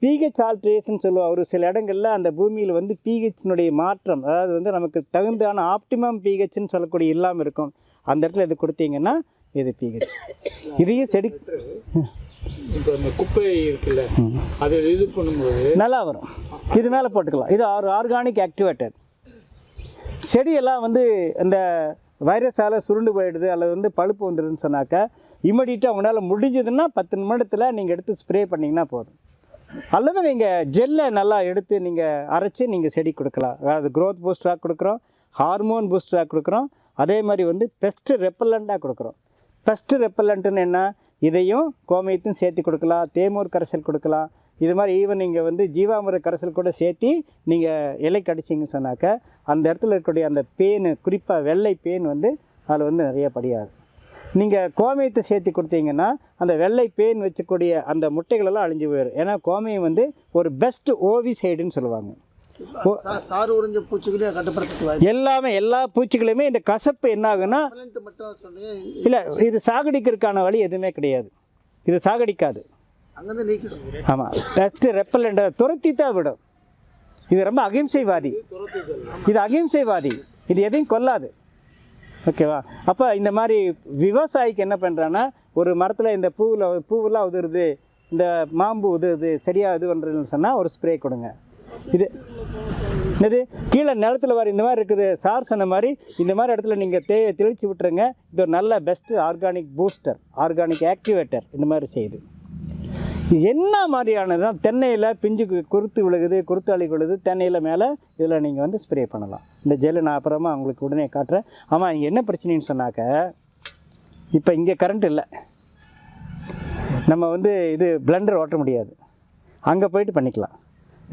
பிஹெச் ஆல்ட்ரேஷன் சொல்லுவோம். ஒரு சில இடங்களில் அந்த பூமியில் வந்து பிஹெச்சினுடைய மாற்றம், அதாவது வந்து நமக்கு தகுந்தான ஆப்டிமம் பிஹெச்னு சொல்லக்கூடிய இல்லாமல் இருக்கும். அந்த இடத்துல இது கொடுத்தீங்கன்னா இது pH. இதையும் செடி இப்போ இந்த குப்பை இருக்குல்ல அதை இது பண்ணும்போது நல்லா வரும். இது மேலே போட்டுக்கலாம். இது ஆர்கானிக் ஆக்டிவேட்டர். செடியெல்லாம் வந்து இந்த வைரஸால் சுருண்டு போயிடுது அல்லது வந்து பழுப்பு வந்துடுதுன்னு சொன்னாக்கா இமிடியட்டாக உங்களால் முடிஞ்சதுன்னா 10 நிமிடத்தில் நீங்கள் எடுத்து ஸ்ப்ரே பண்ணிங்கன்னா போதும். அல்லது நீங்கள் ஜெல்லை நல்லா எடுத்து நீங்கள் அரைச்சி நீங்கள் செடி கொடுக்கலாம். அதாவது க்ரோத் பூஸ்டராக கொடுக்குறோம், ஹார்மோன் பூஸ்டராக கொடுக்குறோம், அதே மாதிரி வந்து பெஸ்ட் ரெப்பல்லண்ட்டாக கொடுக்குறோம். பெஸ்ட் ரெப்பல்லண்ட்டுன்னு என்ன, இதையும் கோமியத்தையும் சேர்த்து கொடுக்கலாம், தேமூர் கரைசல் கொடுக்கலாம். இது மாதிரி ஈவன் நீங்கள் வந்து ஜீவாமிர கரைசல் கூட சேர்த்து நீங்கள் இலைக்கு அடிச்சிங்கன்னு சொன்னாக்க அந்த இடத்துல இருக்கக்கூடிய அந்த பேன், குறிப்பாக வெள்ளை பேன் வந்து அதில் வந்து நிறைய படியாது. நீங்கள் கோமியத்தை சேர்த்து கொடுத்தீங்கன்னா அந்த வெள்ளை பேன் வச்சக்கூடிய அந்த முட்டைகளெல்லாம் அழிஞ்சு போயிடும். ஏன்னா கோமியம் வந்து ஒரு பெஸ்ட் ஓவிசைடுன்னு சொல்லுவாங்க. சாறு உறிஞ்ச பூச்சிகளையும் கட்டுப்படுத்த எல்லாமே எல்லா பூச்சிகளுமே இந்த கசப்பு என்ன ஆகுன்னா மட்டும் சொன்னீங்க. இல்லை, இது சாகடிக்கிறதுக்கான வழி எதுவுமே கிடையாது. இது சாகடிக்காது. அங்கேருந்து நீக்கி ஆமாம், பெஸ்ட்டு ரெப்பலண்ட்டை துரத்தி தான் விடும். இது ரொம்ப அகிம்சைவாதி. இது அகிம்சைவாதி, இது எதையும் கொல்லாது. ஓகேவா? அப்போ இந்த மாதிரி விவசாயிக்கு என்ன பண்ணுறான்னா, ஒரு மரத்தில் இந்த பூவெல்லாம் உதிருது, இந்த மாம்பு உதிருது, சரியாக இது பண்ணுறதுன்னு சொன்னால் ஒரு ஸ்ப்ரே கொடுங்க. இது கீழே நிலத்தில் வர இந்த மாதிரி இருக்குது. சார் சொன்ன மாதிரி இந்த மாதிரி இடத்துல நீங்கள் தெளித்து விட்டுருங்க. இது ஒரு நல்ல best organic booster, organic activator. இந்த மாதிரி செய்யுது. இது என்ன மாதிரியானதுன்னா, தென்னையில் பிஞ்சு குருத்து விழுகுது, குருத்தாளி விழுகுது, தென்னையில் மேலே இதில் நீங்கள் வந்து ஸ்ப்ரே பண்ணலாம். இந்த ஜெல்லு நான் அப்புறமா உங்களுக்கு உடனே காட்டுறேன். ஆமாம், இங்கே என்ன பிரச்சனைன்னு சொன்னாக்க, இப்போ இங்கே கரண்ட் இல்லை, நம்ம வந்து இது பிளெண்டர் ஓட்ட முடியாது. அங்கே போயிட்டு பண்ணிக்கலாம்.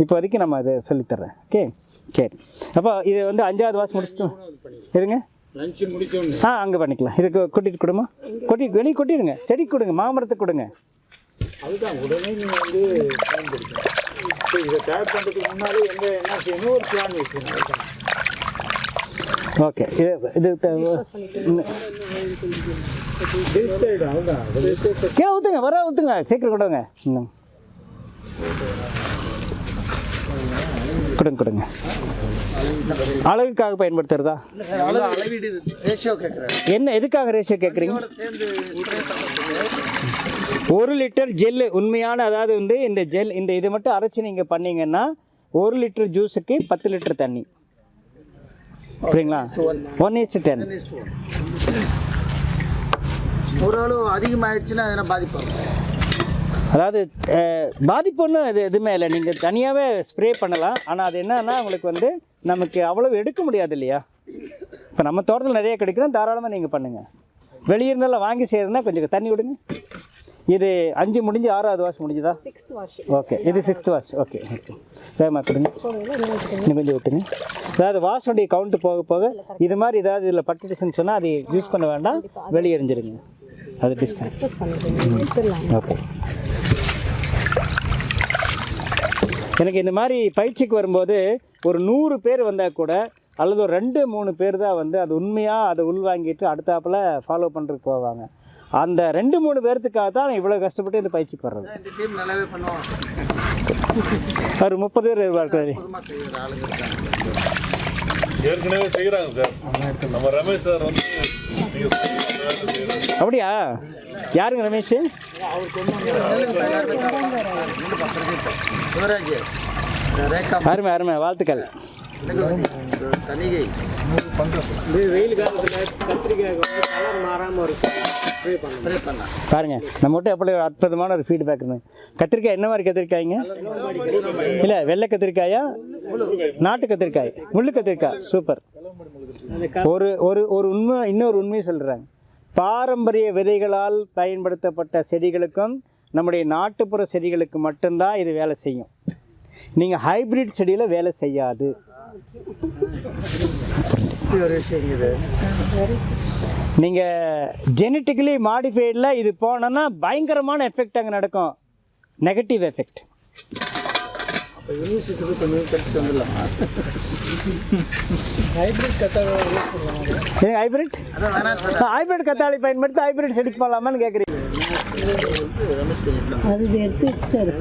இப்போ வரைக்கும் நம்ம அதை சொல்லித்தர்றேன். ஓகே, சரி. அப்போ இது வந்து 5வது வாசம் முடிச்சிட்டோம் இருங்க. லஞ்சு முடிச்சோன்னு அங்கே பண்ணிக்கலாம். இதுக்கு கொட்டிட்டு கொடுமா, வெளியே கொட்டிடுங்க. செடி கொடுங்க, மாமரத்துக்கு கொடுங்க. அதுதான் உடனே நீங்கள் வந்து பயன்படுத்தணும். இப்போ இதை தயார் பண்ணுறதுக்கு முன்னாலே என்ன செய்யணும், ஒரு பிளான் வச்சுக்கணும். ஓகே, இது ஊற்றுங்க, வர ஊற்றுங்க, சீக்கிரம் கொடுங்க. இன்னும் கொடுங்க. அழகுக்காக பயன்படுத்துறதா? ரேஷியோ கேட்குறேன். என்ன, எதுக்காக ரேஷியோ கேட்குறீங்க? 1 லிட்டர் ஜெல்லு உண்மையான, அதாவது வந்து இந்த ஜெல், இந்த இதை மட்டும் அரைச்சி நீங்கள் பண்ணிங்கன்னா 1 லிட்டர் ஜூஸுக்கு 10 லிட்டர் தண்ணி. சரிங்களா? 1:10. ஒரு அளவு அதிகமாகிடுச்சுன்னா அதனால் பாதிப்பாகும். அதாவது பாதிப்புன்னு இது எதுவுமே இல்லை. நீங்கள் தனியாகவே ஸ்ப்ரே பண்ணலாம். ஆனால் அது என்னன்னா, உங்களுக்கு வந்து நமக்கு அவ்வளோ எடுக்க முடியாது இல்லையா? இப்போ நம்ம தோட்டத்தில் நிறைய கிடைக்கும், தாராளமாக நீங்கள் பண்ணுங்கள். வெளியிருந்தாலும் வாங்கி செய்யறதுனா கொஞ்சம் தண்ணி விடுங்க. இது 5 முடிஞ்சு 6வது வாஷ் முடிஞ்சுதா? 6th wash. ஓகே, இது 6th வாஷ். ஓகே, வேகமாக கொடுங்க. இன்னும் கொஞ்சம் விட்டுங்க. அதாவது வாஷோடைய கவுண்ட்டு போக போக இது மாதிரி ஏதாவது இதில் பட்டுச்சுன்னு சொன்னால் அது யூஸ் பண்ண வேண்டாம், வெளியே எறிஞ்சிருங்க. அது டிஸ்கவுண்ட். ஓகே. எனக்கு இந்த மாதிரி பயிற்சிக்கு வரும்போது ஒரு 100 பேர் வந்தால் கூட, அல்லது ஒரு 2-3 பேர் தான் வந்து அது உண்மையாக அதை உள்வாங்கிட்டு அடுத்தாப்பில் ஃபாலோ பண்ணுறதுக்கு போவாங்க. அந்த 2-3 பேர்த்துக்காக தான் நான் இவ்வளோ கஷ்டப்பட்டு இந்த பயிற்சிக்கு வர்றது. இந்த டீம் நல்லாவே பண்ணுவாங்க. ஒரு 30 பேர் இருப்பாரு. ஏற்கனவே செய்கிறாங்க சார். நம்ம ரமேஷ் சார் வந்து அப்படியா? யாருங்க ரமேஷ்? அருமை அருமை, வாழ்த்துக்கள். தனிகை வெயில் காலத்தில் கத்திரிக்காய் கலர் மாறாமல் இருக்கும். ஸ்ப்ரே பண்ணலாம். பாருங்க, நம்மகிட்ட எப்படி ஒரு அற்புதமான ஒரு ஃபீட்பேக் இருக்குது. கத்திரிக்காய் என்ன மாதிரி கத்திரிக்காய்ங்க? இல்லை, வெள்ளை கத்திரிக்காயா, நாட்டு கத்திரிக்காய், முள்ளு கத்திரிக்காய்? சூப்பர். ஒரு ஒரு ஒரு உண்மை, இன்னொரு உண்மையை சொல்கிறாங்க. பாரம்பரிய விதைகளால் பயன்படுத்தப்பட்ட செடிகளுக்கும் நம்முடைய நாட்டுப்புற செடிகளுக்கு மட்டும்தான் இது வேலை செய்யும். நீங்கள் ஹைப்ரிட் செடியில் வேலை செய்யாது. நீங்கள் ஜெனட்டிக்கலி மாடிஃபைடில் இது போனோன்னா பயங்கரமான எஃபெக்ட் அங்கே நடக்கும், நெகட்டிவ் எஃபெக்ட். யூனிவர்சிட்டிக்கு கொஞ்சம் படிச்சுட்டு வந்துடலாமா? ஹைப்ரிட் கத்தாழை ஹைப்ரிட் ஹைப்ரிட் கத்தாழை பயன்படுத்தி ஹைப்ரிட் செடிக்கு போகலாமான்னு கேட்குறீங்க? அது எடுத்து வச்சுட்டாரு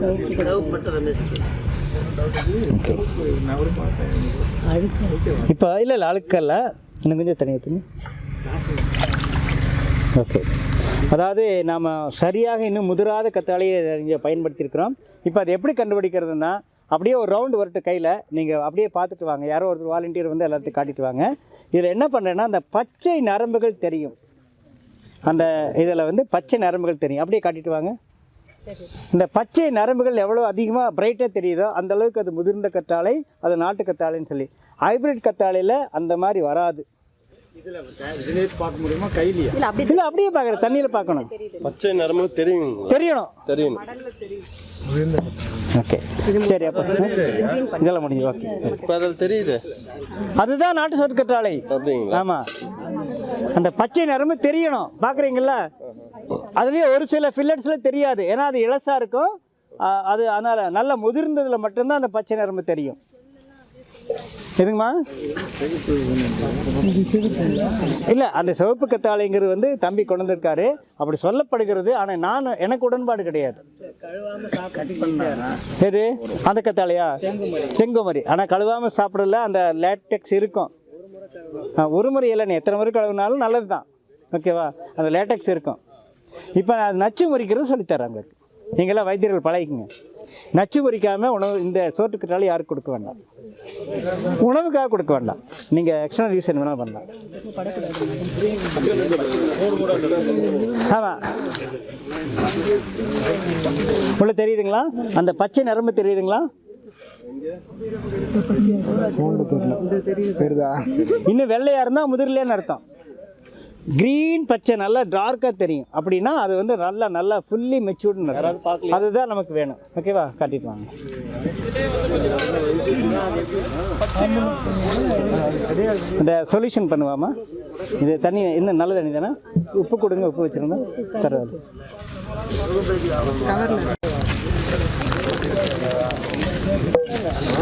இப்போ இல்லை அழுக்கல்ல, இன்னும் கொஞ்சம் தனியாக தண்ணி. ஓகே. அதாவது நாம் சரியாக இன்னும் முதிராத கத்தாழையை இங்கே பயன்படுத்தியிருக்கிறோம். இப்போ அது எப்படி கண்டுபிடிக்கிறதுனா, அப்படியே ஒரு ரவுண்டு வரட்டு கையில் நீங்கள் அப்படியே பார்த்துட்டு வாங்க. யாரோ ஒரு வாலண்டியர் வந்து எல்லாத்தையும் காட்டிட்டு வாங்க. இதில் என்ன பண்ணுறேன்னா, அந்த பச்சை நரம்புகள் தெரியும். அந்த இதில் வந்து பச்சை நரம்புகள் தெரியும். அப்படியே காட்டிட்டு வாங்க. இந்த பச்சை நரம்புகள் எவ்வளோ அதிகமாக பிரைட்டாக தெரியுதோ அந்த அளவுக்கு அது முதிர்ந்த கத்தாழை, அது நாட்டு கத்தாழைன்னு சொல்லி. ஹைப்ரிட் கத்தாழையில் அந்த மாதிரி வராது. இதுலேயே பார்க்க முடியுமா கையிலேயே? இல்லை அப்படியே பார்க்குறேன், தண்ணியில் பார்க்கணும். பச்சை நரம்பு தெரியணும். தெரியணும். ஓகே சரி, அப்போ இதெல்லாம் முடிஞ்சு. ஓகே, இப்போ அதில் தெரியுது. அதுதான் நாட்டு சோற்று கற்றாழை. அப்படிங்களா? ஆமாம், அந்த பச்சை நரம்பு தெரியணும். பார்க்குறீங்களா? அதுலேயே ஒரு சில ஃபில்லட்ஸில் தெரியாது, ஏன்னா அது இலசாக இருக்கும். அது அதனால் நல்லா முதிர்ந்ததில் மட்டும்தான் அந்த பச்சை நரம்பு தெரியும். எதுங்கம்மா? இல்லை, அந்த சிவப்பு கத்தாழைங்கிறது வந்து தம்பி கொண்டு வந்திருக்காரு, அப்படி சொல்லப்படுகிறது. ஆனால் எனக்கு உடன்பாடு கிடையாது. எது அந்த கத்தாழையா? செங்குமரி. ஆனால் கழுவாமல் சாப்பிடல, அந்த லேட்டெக்ஸ் இருக்கும். ஒரு முறை இல்லை, நீ எத்தனை முறை கழுவினாலும் நல்லது தான், ஓகேவா? அந்த லேட்டெக்ஸ் இருக்கும். இப்போ நான் நச்சு முறிக்கிறது சொல்லித்தரேன் உங்களுக்கு. நீங்களாம் வைத்தியர்கள் பழகிக்குங்க. நச்சு முறிக்காமல் உணவு இந்த சோற்று கற்றாழை யாருக்கு கொடுக்க வேண்டாம், உணவுக்காக கொடுக்க வேண்டாம். நீங்கள் எக்ஸ்டர்னல் யூஸ் என்ன வேணால் பண்ணலாம். ஆமாம், உள்ள தெரியுதுங்களா? அந்த பச்சை நரம்பு தெரியுதுங்களா? இன்னும் வெள்ளையாக இருந்தால் முதிரலேன்னு அர்த்தம். க்ரீன் பச்சை நல்லா டார்க்காக தெரியும் அப்படின்னா அது வந்து நல்லா ஃபுல்லி மெச்சூர்டுன்னு. அதுதான் நமக்கு வேணும், ஓகேவா? காட்டிட்டு வாங்க. இந்த சொல்யூஷன் பண்ணுவாமா? இது தண்ணி இன்னும் நல்ல தண்ணி தானே? உப்பு கொடுங்க, உப்பு வச்சுருங்க தருவாரு.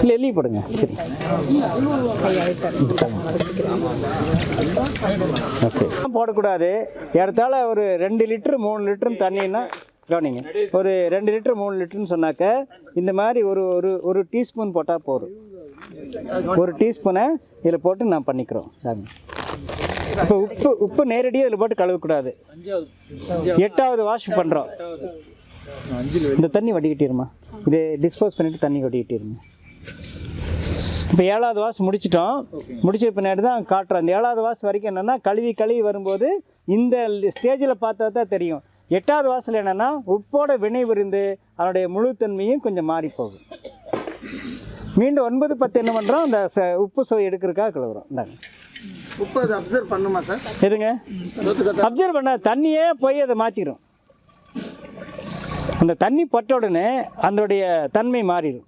இல்லை எள்ளி போடுங்க. சரி, ஓகே. போடக்கூடாது. இடத்தால ஒரு 2 லிட்டரு 3 லிட்டரு தண்ணின்னா கவனிங்க. ஒரு 2 லிட்டரு 3 லிட்டருன்னு சொன்னாக்க இந்த மாதிரி ஒரு டீஸ்பூன் போட்டால் போதும். ஒரு டீஸ்பூனை இதில் போட்டு நான் பண்ணிக்கிறோம். இப்போ உப்பு நேரடியாக இதில் போட்டு கழுவக்கூடாது. 8வது வாஷ் பண்ணுறோம். இந்த தண்ணி வடிகட்டிடுமா? இது டிஸ்போஸ் பண்ணிவிட்டு தண்ணி வடிகட்டிடுங்க. இப்போ 7வது வாஷ் முடிச்சிட்டோம். முடிச்ச பின்னாடி தான் காட்டுறோம். அந்த 7வது வாஷ் வரைக்கும் என்னென்னா கழுவி வரும்போது இந்த ஸ்டேஜில் பார்த்தா தான் தெரியும். 8வது வாஷில் என்னென்னா உப்போட வினை விருந்து அதனுடைய முழுத்தன்மையும் கொஞ்சம் மாறி போகும். மீண்டும் 9, 10 என்ன பண்ணுறோம், அந்த உப்பு சுவை எடுக்கிறதுக்காக கழுவுறோம். இந்தாங்க. உப்பு அதை அப்சர்வ் பண்ணுமா சார்? எதுங்க அப்சர்வ் பண்ண? தண்ணியே போய் அதை மாற்றிடும். அந்த தண்ணி பட்ட உடனே அதனுடைய தன்மை மாறிடும்.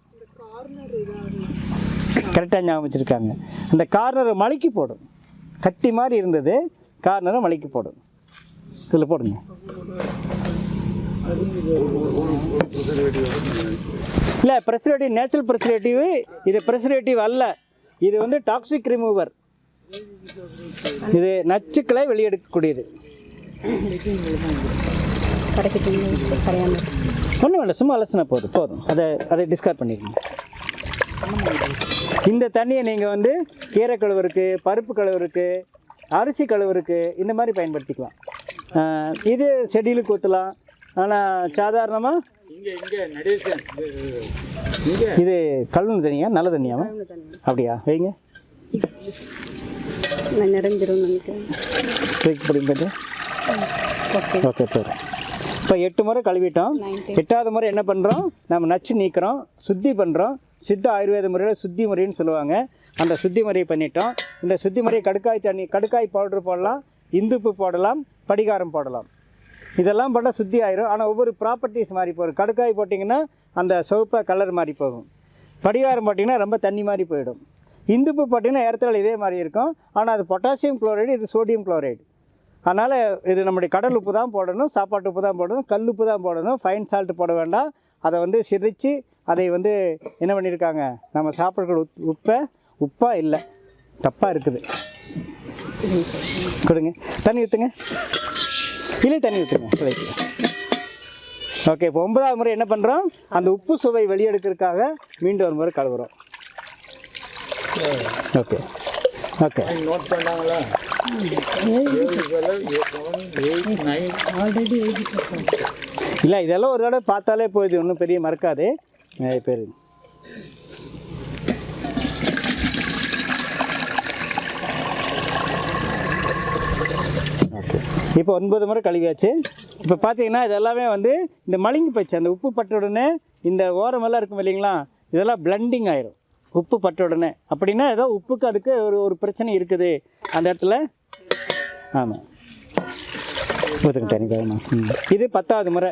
கரெக்டாக ஞாபகம் வச்சுருக்காங்க. அந்த கார்னரை மலைக்கு போடும். கத்தி மாதிரி இருந்தது, கார்னரை மலைக்கு போடும். இதில் போடுங்க. இல்லை, ப்ரெசர்வேட்டிவ் நேச்சுரல் ப்ரெசர்வேட்டிவ். இது ப்ரெசர்வேட்டிவ் அல்ல, இது வந்து டாக்ஸிக் ரிமூவர். இது நச்சுக்களை வெளியெடுக்கக்கூடியது. ஒன்றும் வேண்டாம், சும்மா அலசினா போதும். அதை டிஸ்கார்ட் பண்ணிடுங்க. இந்த தண்ணியை நீங்கள் வந்து கீரை கழுவுறதுக்கு, பருப்பு கழுவுறதுக்கு, அரிசி கழுவுறதுக்கு இந்த மாதிரி பயன்படுத்திக்கலாம். இது செடிகளுக்கு ஊற்றலாம். ஆனால் சாதாரணமாக இது கழுவுன தண்ணியா? நல்ல தண்ணியாமா? அப்படியா? வைங்க. ஓகே போதும். இப்போ 8 முறை கழுவிட்டோம். 8வது முறை என்ன பண்ணுறோம், நம்ம நச்சு நீக்கிறோம், சுத்தி பண்ணுறோம். சித்த ஆயுர்வேத முறையில் சுத்தி முறைன்னு சொல்லுவாங்க. அந்த சுத்தி முறையை பண்ணிட்டோம். இந்த சுத்தி முறையை கடுக்காய் பவுடர் போடலாம், இந்துப்பு போடலாம், படிகாரம் போடலாம். இதெல்லாம் போட்டால் சுத்தி ஆயிரும். ஆனால் ஒவ்வொரு ப்ராப்பர்ட்டிஸ் மாறி போகும். கடுக்காய் போட்டிங்கன்னா அந்த சிவப்பாக கலர் மாறி போகும். படிகாரம் போட்டிங்கன்னா ரொம்ப தண்ணி மாதிரி போயிடும். இந்துப்பு போட்டிங்கன்னா ஏறத்தாழ இதே மாதிரி இருக்கும். ஆனால் அது பொட்டாசியம் குளோரைடு, இது சோடியம் குளோரைடு. அதனால் இது நம்முடைய கடல் உப்பு தான் போடணும், சாப்பாட்டு உப்பு தான் போடணும், கல் உப்பு தான் போடணும். ஃபைன் சால்ட்டு போட வேண்டாம். அதை வந்து சிரித்து அதை வந்து என்ன பண்ணியிருக்காங்க, நம்ம சாப்பிட்ற உப்பாக இல்லை, தப்பாக இருக்குது. கொடுங்க, தண்ணி ஊற்றுங்க. இல்லை, தண்ணி ஊற்றுங்க. ஓகே. இப்போ 9வது முறை என்ன பண்ணுறோம், அந்த உப்பு சுவை வெளியெடுக்கிறதுக்காக மீண்டும் ஒரு முறை கழுவுறோம். ஓகே. நோட் பண்ணாங்களா? ஆல்ரெடி எழுதிட்டு இல்லை இதெல்லாம் ஒரு தடவை பார்த்தாலே போகுது, ஒன்றும் பெரிய மறக்காது நிறைய பேர். ஓகே, இப்போ 9 முறை கழுவியாச்சு. இப்போ பார்த்தீங்கன்னா இது எல்லாமே வந்து இந்த மழுங்கி போச்சு. அந்த உப்பு பட்ட உடனே இந்த ஓரமெல்லாம் இருக்கும் இல்லைங்களா, இதெல்லாம் பிளண்டிங் ஆயிரும் உப்பு பட்ட உடனே. அப்படின்னா ஏதோ உப்புக்கு அதுக்கு ஒரு பிரச்சனை இருக்குது அந்த இடத்துல. ஆமாம், ஊற்றுங்க தண்ணி கழுவுமா. இது 10வது முறை.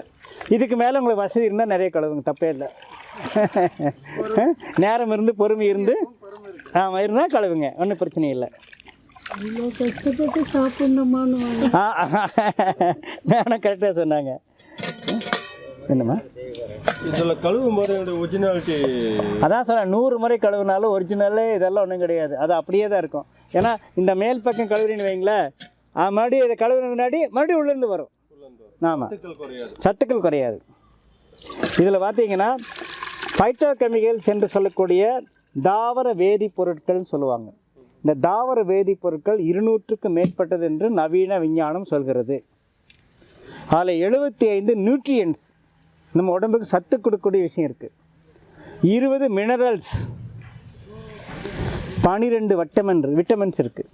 இதுக்கு மேலே உங்களுக்கு வசதி இருந்தால் நிறைய கழுவுங்க, தப்பே இல்லை. நேரம் இருந்து பொறுமை இருந்து ஆமாம் இருந்தால் கழுவுங்க, ஒன்றும் பிரச்சனை இல்லை. இவ்வளோ கஷ்டப்பட்டு சாப்பிட்ணுமான்னு மேடம் கரெக்டாக சொன்னாங்க. என்னம்மா இதில் கழுவும் போது என்னோட ஒரிஜினாலிட்டி அதான் சொன்னேன், 100 முறை கழுவுனாலும் ஒரிஜினலே இதெல்லாம் ஒன்றும் கிடையாது, அது அப்படியே தான் இருக்கும். ஏன்னா இந்த மேல் பக்கம் கழுவுறீன்னு வைங்களேன், மறுபடியும் இதை கழுவுன முன்னாடி மறுபடியும் உள்ளேருந்து வரும். ஆமாம், சத்துக்கள் குறையாது. இதில் பார்த்தீங்கன்னா ஃபைட்டோ கெமிக்கல்ஸ் என்று சொல்லக்கூடிய தாவர வேதிப்பொருட்கள்னு சொல்லுவாங்க. இந்த தாவர வேதிப்பொருட்கள் 200க்கும் மேற்பட்டது என்று நவீன விஞ்ஞானம் சொல்கிறது. அதில் 75 நியூட்ரியன்ஸ், நம்ம உடம்புக்கு சத்து கொடுக்கக்கூடிய விஷயம் இருக்குது. 20 மினரல்ஸ், 12 விட்டமின்ஸ் இருக்குது.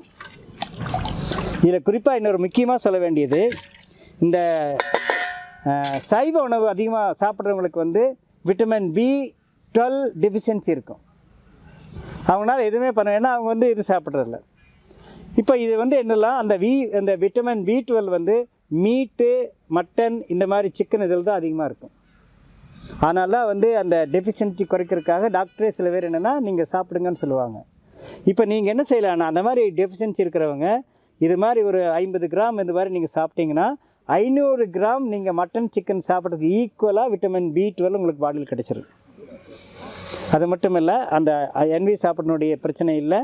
இதில் குறிப்பாக இன்னொரு முக்கியமாக சொல்ல வேண்டியது, இந்த சைவ உணவு அதிகமாக சாப்பிட்றவங்களுக்கு வந்து விட்டமின் B12 டெஃபிஷியன்சி இருக்கும். அவங்களால எதுவுமே பண்ண, ஏன்னா அவங்க வந்து இது சாப்பிட்றதில்ல. இப்போ இது வந்து என்னெல்லாம் அந்த விட்டமின் B12 வந்து மீட்டு, மட்டன், இந்த மாதிரி சிக்கன் இதில் தான் அதிகமாக இருக்கும். அதனால வந்து அந்த டெஃபிஷியன்சி குறைக்கிறதுக்காக டாக்டரே சில பேர் என்னென்னா நீங்கள் சாப்பிடுங்கன்னு சொல்லுவாங்க. இப்போ நீங்கள் என்ன செய்யலாம்னா, அந்த மாதிரி டெஃபிஷியன்சி இருக்கிறவங்க இது மாதிரி ஒரு 50 கிராம் இந்த மாதிரி நீங்கள் சாப்பிட்டீங்கன்னா 500 கிராம் நீங்கள் மட்டன் சிக்கன் சாப்பிட்றதுக்கு ஈக்குவலாக விட்டமின் B12 உங்களுக்கு பாடியில் கிடச்சிரும். அது மட்டும் இல்லை, அந்த NV சாப்பிட்னுடைய பிரச்சனை இல்லை.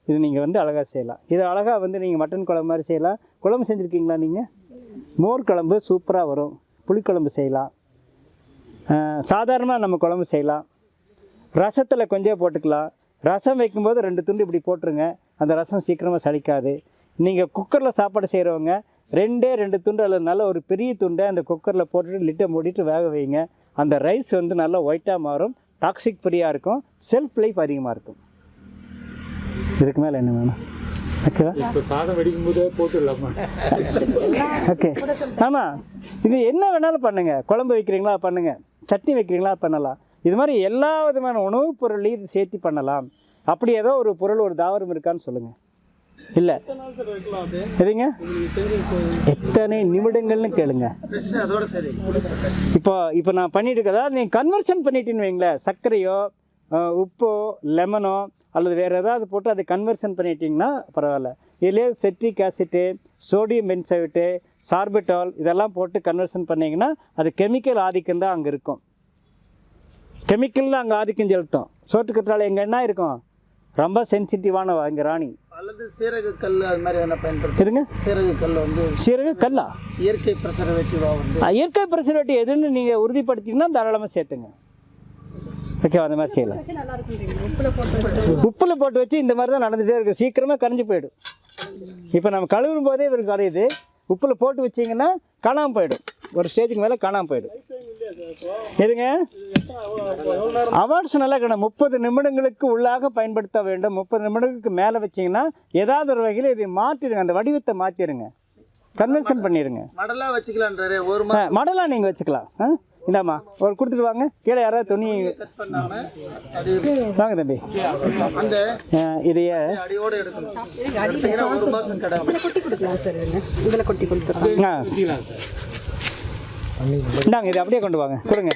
இது நீங்கள் வந்து அழகாக செய்யலாம். இது அழகாக வந்து நீங்கள் மட்டன் குழம்பு மாதிரி செய்யலாம். குழம்பு செஞ்சுருக்கீங்களா நீங்கள்? மோர் குழம்பு சூப்பராக வரும். புளிக்குழம்பு செய்யலாம், சாதாரணமாக நம்ம குழம்பு செய்யலாம். ரசத்தில் கொஞ்சம் போட்டுக்கலாம். ரசம் வைக்கும்போது 2 துண்டு இப்படி போட்டுருங்க, அந்த ரசம் சீக்கிரமாக சலிக்காது. நீங்கள் குக்கரில் சாப்பாடு செய்கிறவங்க 2 துண்டு அல்லது நல்ல ஒரு பெரிய துண்டை அந்த குக்கரில் போட்டுட்டு லிட்டை மூடிட்டு வேக வைங்க. அந்த ரைஸ் வந்து நல்லா ஒயிட்டாக மாறும், டாக்ஸிக் ஃப்ரீயாக இருக்கும், செல்ஃப் லைஃப் அதிகமாக இருக்கும். இதுக்கு மேலே என்ன வேணும்? ஓகேவா? இப்போ சாதம் வெடிக்கும் போதே போட்டுடலாமா? ஓகே, ஆமாம். இது என்ன வேணாலும் பண்ணுங்கள். குழம்பு வைக்கிறீங்களா பண்ணுங்கள், சட்னி வைக்கிறீங்களா பண்ணலாம். இது மாதிரி எல்லா விதமான உணவுப் பொருளையும் இது சேர்த்து பண்ணலாம். அப்படி ஏதோ ஒரு பொருள், ஒரு தாவரம் இருக்கான்னு சொல்லுங்கள். இல்லை சரிங்க, எத்தனை நிமிடங்கள்னு கேளுங்க. அதோட சரி. இப்போ நான் பண்ணிட்டு இருக்கதா நீங்கள் கன்வர்ஷன் பண்ணிட்டேன்னு வைங்களேன், சர்க்கரையோ உப்போ லெமனோ அல்லது வேறு ஏதாவது போட்டு அதை கன்வர்ஷன் பண்ணிட்டீங்கன்னா பரவாயில்ல. இதுலேயே செட்ரிக் ஆசிட்டு, சோடியம் பென்சைட்டு, சார்பிட்டால் இதெல்லாம் போட்டு கன்வர்ஷன் பண்ணிங்கன்னா அது கெமிக்கல் ஆதிக்கம் தான் அங்கே இருக்கும். கெமிக்கல் தான் அங்கே ஆதிக்கம் செலுத்தும். சோற்றுக்கற்றாழை எங்கே என்ன இருக்கும், ரொம்ப சென்சிட்டிவான இங்கே ராணி. அல்லது சீரகக்கல் அது மாதிரி எதனா பயன்படுத்தி இருங்க. சீரகக்கல் வந்து சீரகக்கல்லா இயற்கை ப்ரெசர்வேட்டிவாக வந்து இயற்கை ப்ரெசர்வேட்டிவ் எதுன்னு நீங்கள் உறுதிப்படுத்திங்கன்னா தாராளமாக சேர்த்துங்க. ஓகேவா? அந்த மாதிரி செய்யலாம். உப்பில் போட்டு வச்சு இந்த மாதிரி தான் நடந்துகிட்டே இருக்குது, சீக்கிரமாக கரைஞ்சி போயிடும். இப்போ நம்ம கழுவும் போதே இவருக்கு கரையுது. உப்பில் போட்டு வச்சிங்கன்னா காணாமல் போயிடும், ஒரு ஸ்டேஜுக்கு மேலே காணாமல் போயிடும். எதுங்க அவார்ட்ஸ் நல்லா கிடையாது. 30 நிமிடங்களுக்கு உள்ளாக பயன்படுத்த வேண்டும். 30 நிமிடங்களுக்கு மேலே வச்சிங்கன்னா ஏதாவது ஒரு வகையில் இதை மாற்றிடுங்க, அந்த வடிவத்தை மாற்றிடுங்க, கன்வென்ஷன் பண்ணிடுங்க. மடலாக வச்சுக்கலான்றாரு. ஒரு மடலாக நீங்கள் வச்சுக்கலாம். இந்தாம்மா ஒரு கொடுத்துட்டு வாங்க. கீழே யாராவது துணி கட் பண்ணாமல் வாங்க தம்பி. அந்த இதையே அடியோடு எடுக்கணும். 1 மாதம் கடை கொட்டி கொடுக்கலாம் சார், இதில் கொட்டி கொடுத்துருக்கோம். இந்தாங்க, இது அப்படியே கொண்டு வாங்க, கொடுங்க.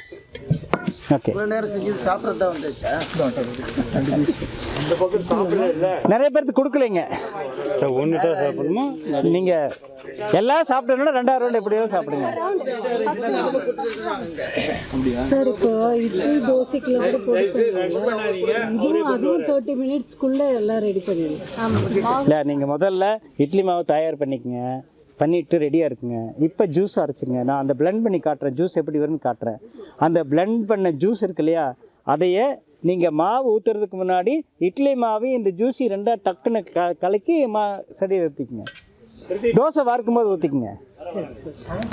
ஓகே, இவ்வளோ நேரம் செஞ்சு சாப்பிட்றது தான் வந்துச்சா? நிறைய பேருக்கு கொடுக்கலைங்க. ஒன்று தான் சாப்பிடணுமா? நீங்கள் எல்லாம் சாப்பிட்டோன்னா 2வது ரவுண்ட் எப்படியோ சாப்பிடுங்க. சார் இப்போ இட்லி தோசைக்குள்ள கூட போட சொல்லுவாங்க, அதுவும் 30 மினிட்ஸ்க்குள்ளே எல்லாம் ரெடி பண்ணிடுங்க. இல்லை, நீங்கள் முதல்ல இட்லி மாவு தயார் பண்ணிக்கங்க, பண்ணிவிட்டு ரெடியாக இருக்குங்க. இப்போ ஜூஸ் அரைச்சிங்க. நான் அந்த பிளெண்ட் பண்ணி காட்டுறேன், ஜூஸ் எப்படி வரும்னு காட்டுறேன். அந்த பிளெண்ட் பண்ண ஜூஸ் இருக்கு இல்லையா, அதையே நீங்கள் மாவு ஊற்றுறதுக்கு முன்னாடி இட்லி மாவு இந்த ஜூஸி 2ஆக டக்குன்னு கலக்கி சடியை ஊற்றிக்குங்க. தோசை வார்க்கும்போது ஊற்றிக்குங்க.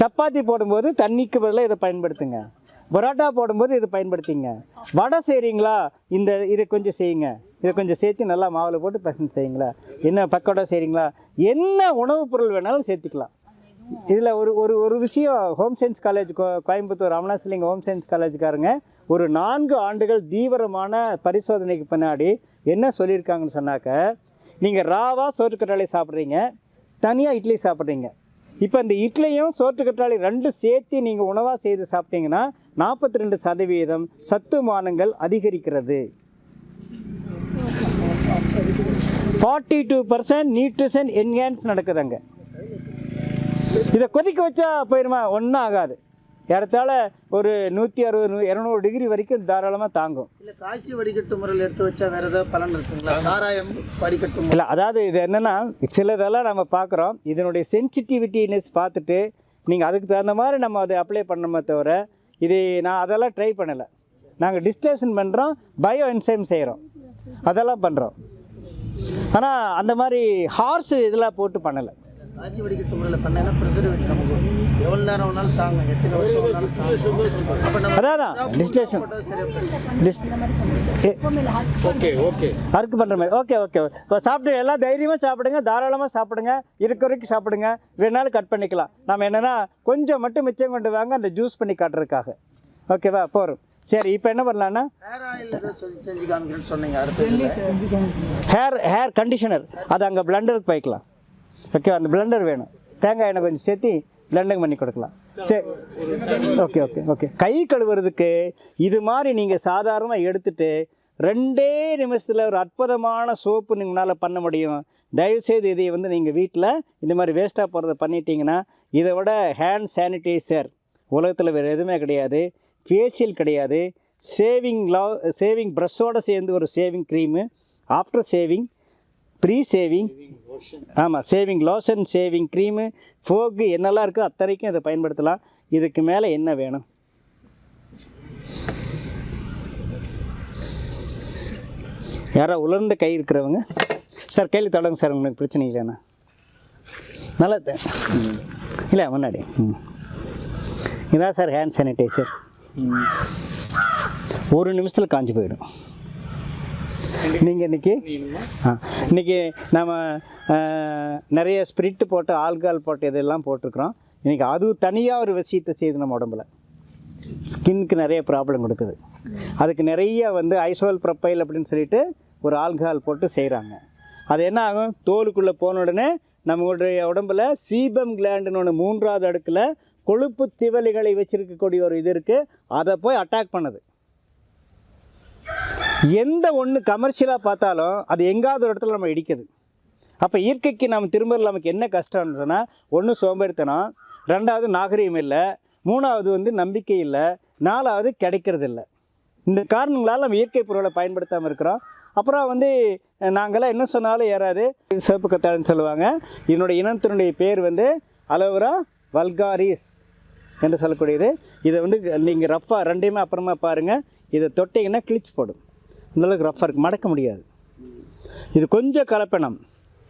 சப்பாத்தி போடும்போது தண்ணிக்கு பதிலாக இதை பயன்படுத்துங்க. பரோட்டா போடும்போது இதை பயன்படுத்திங்க. வடை செய்கிறீங்களா, இதை கொஞ்சம் செய்யுங்க. இதை கொஞ்சம் சேர்த்து நல்லா மாவில் போட்டு பசங்க செய்யுங்களா. என்ன பக்கோடா செய்கிறீங்களா, என்ன உணவுப் பொருள் வேணாலும் சேர்த்துக்கலாம். இதில் ஒரு விஷயம், ஹோம் சயின்ஸ் காலேஜ் கோயம்புத்தூர் அமனாசிலிங்க ஹோம் சயின்ஸ் காலேஜுக்காரங்க ஒரு 4 ஆண்டுகள் தீவிரமான பரிசோதனைக்கு பின்னாடி என்ன சொல்லியிருக்காங்கன்னு சொன்னாக்க, நீங்கள் ராவா சோற்றுக்கற்றாழை சாப்பிட்றீங்க, தனியாக இட்லி சாப்பிட்றீங்க. இப்போ இந்த இட்லியும் சோற்றுக்கற்றாழை 2 சேர்த்து நீங்கள் உணவாக செய்து சாப்பிட்டீங்கன்னா 42% சத்துமானங்கள் அதிகரிக்கிறது. 42% நியூட்ரிஷன் என்ஹான்ஸ் நடக்குதுங்க. இதை கொதிக்க வச்சா போயிடுமா? ஒன்றும் ஆகாது. ஏறத்தாழ ஒரு 160-200 டிகிரி வரைக்கும் தாராளமாக தாங்கும். இல்லை காய்ச்சி வடிகட்டு முறையில் எடுத்து வச்சா வேறு ஏதாவது பலன் இருக்குங்களா? சாராயம் வடிகட்டும் இல்லை, அதாவது இது என்னென்னா, சிலதெல்லாம் நம்ம பார்க்குறோம், இதனுடைய சென்சிட்டிவிட்டினஸ் பார்த்துட்டு நீங்கள் அதுக்கு தகுந்த மாதிரி நம்ம அதை அப்ளை பண்ணணுமே தவிர, இது நான் அதெல்லாம் ட்ரை பண்ணலை. நாங்கள் டிஸ்டிலேஷன் பண்ணுறோம், பயோ என்சைம் செய்கிறோம், அதெல்லாம் பண்ணுறோம். ஆனால் அந்த மாதிரி ஹார்ஸ் இதெல்லாம் போட்டு பண்ணலை. காய்ச்சி வடிகட்டு முறையில் பண்ணேன்னா ப்ரிசர்வேட்டிவ் நமக்கு எவ்வளோ நேரம் வேணாலும் தாங்க, எத்தனை வருஷம் வேணாலும் தாங்க. அப்போ நம்ம அதான் டிஸ்டிலேஷன் அறுக்கு பண்ணுற மாதிரி. ஓகே இப்போ சாப்பிட்டு எல்லாம் தைரியமாக சாப்பிடுங்க, தாராளமாக சாப்பிடுங்க, இருக்க வரைக்கும் சாப்பிடுங்க, வேணாலும் கட் பண்ணிக்கலாம். நம்ம என்னென்னா கொஞ்சம் மட்டும் மிச்சம் கொண்டு வாங்க, அந்த ஜூஸ் பண்ணி காட்டுறதுக்காக. ஓகேவா, போகிறோம். சரி, இப்போ என்ன பண்ணலான்னா, ஹேர் ஆயில் செஞ்சு காமிக்கிறேன்னு சொன்னீங்க. அடுத்து ஹேர் கண்டிஷனர், அது அங்கே பிளண்டருக்கு போய்க்கலாம். ஓகே, அந்த பிளண்டர் வேணும். தேங்காய் எண்ணெய் கொஞ்சம் சேர்த்து பிளண்டிங் பண்ணி கொடுக்கலாம். சரி, ஓகே. கை கழுவுறதுக்கு இது மாதிரி நீங்கள் சாதாரணமாக எடுத்துகிட்டு 2 நிமிஷத்தில் ஒரு அற்புதமான சோப்பு நீங்களால் பண்ண முடியும். தயவுசெய்து இதை நீங்கள் வீட்டில் இந்த மாதிரி வேஸ்ட்டாக போகிறத பண்ணிட்டீங்கன்னா, இதை விட ஹேண்ட் சானிடைசர் உலகத்தில் வேறு எதுவுமே கிடையாது. ஃபேஷியல் கிடையாது. சேவிங் ப்ரஷ்ஷோடு சேர்ந்து ஒரு shaving cream, after shaving, pre shaving, ஆமாம், சேவிங் லோஷன், சேவிங் க்ரீமு, ஃபோக்கு, என்னெல்லாம் இருக்கோ அத்தனைக்கும் இதை பயன்படுத்தலாம். இதுக்கு மேலே என்ன வேணும்? யாரோ உலர்ந்த கை இருக்கிறவங்க சார் கையில் தொடங்க சார், உங்களுக்கு பிரச்சனை இல்லைண்ணா. நல்லா இல்லை முன்னாடி இதான் சார் ஹேண்ட் சானிடைசர். 1 நிமிஷத்தில் காஞ்சி போயிடும். நீங்கள் இன்றைக்கி நம்ம நிறைய ஸ்பிரிட்டு போட்டு ஆல்கஹால் போட்டு இதெல்லாம் போட்டிருக்கிறோம். இன்றைக்கி அது தனியாக ஒரு விஷயத்தை செய்யுது நம்ம உடம்புல. ஸ்கின்னுக்கு நிறைய ப்ராப்ளம் கொடுக்குது. அதுக்கு நிறைய ஐசோல் ப்ரொப்பைல் அப்படின்னு சொல்லிட்டு ஒரு ஆல்கஹால் போட்டு செய்கிறாங்க. அது என்ன ஆகும், தோலுக்குள்ளே போன உடனே நம்மளுடைய உடம்புல சீபம் கிளாண்டுன்னு ஒன்று 3வது அடுக்கில் கொழுப்பு திவலைகளை வச்சுருக்கக்கூடிய ஒரு இது இருக்குது. அதை போய் அட்டாக் பண்ணுது. எந்த ஒன்று கமர்ஷியலாக பார்த்தாலும் அது எங்காவது ஒரு இடத்துல நம்ம இடிக்குது. அப்போ இயற்கைக்கு நம்ம திரும்ப நமக்கு என்ன கஷ்டம்னு சொன்னால், 1 சோம்பேறித்தனம், 2வது நாகரீகம் இல்லை, 3வது நம்பிக்கை இல்லை, 4வது கிடைக்கிறது இல்லை. இந்த காரணங்களால் நம்ம இயற்கை பொருளை பயன்படுத்தாமல் இருக்கிறோம். அப்புறம் நாங்களாம் என்ன சொன்னாலும் ஏறாது. சிவப்பு கத்தாழைன்னு சொல்லுவாங்க. என்னுடைய இனத்தினுடைய பேர் அலோவேரா வல்காரிஸ் என்று சொல்லக்கூடியது. இதை நீங்கள் ரஃப்பாக 2யுமே அப்புறமா பாருங்கள். இதை தொட்டிங்கன்னா கிழிச்சு போடும். இந்தளவுக்கு ரஃப்பாக இருக்குது, மடக்க முடியாது. இது கொஞ்சம் கலப்பணம்,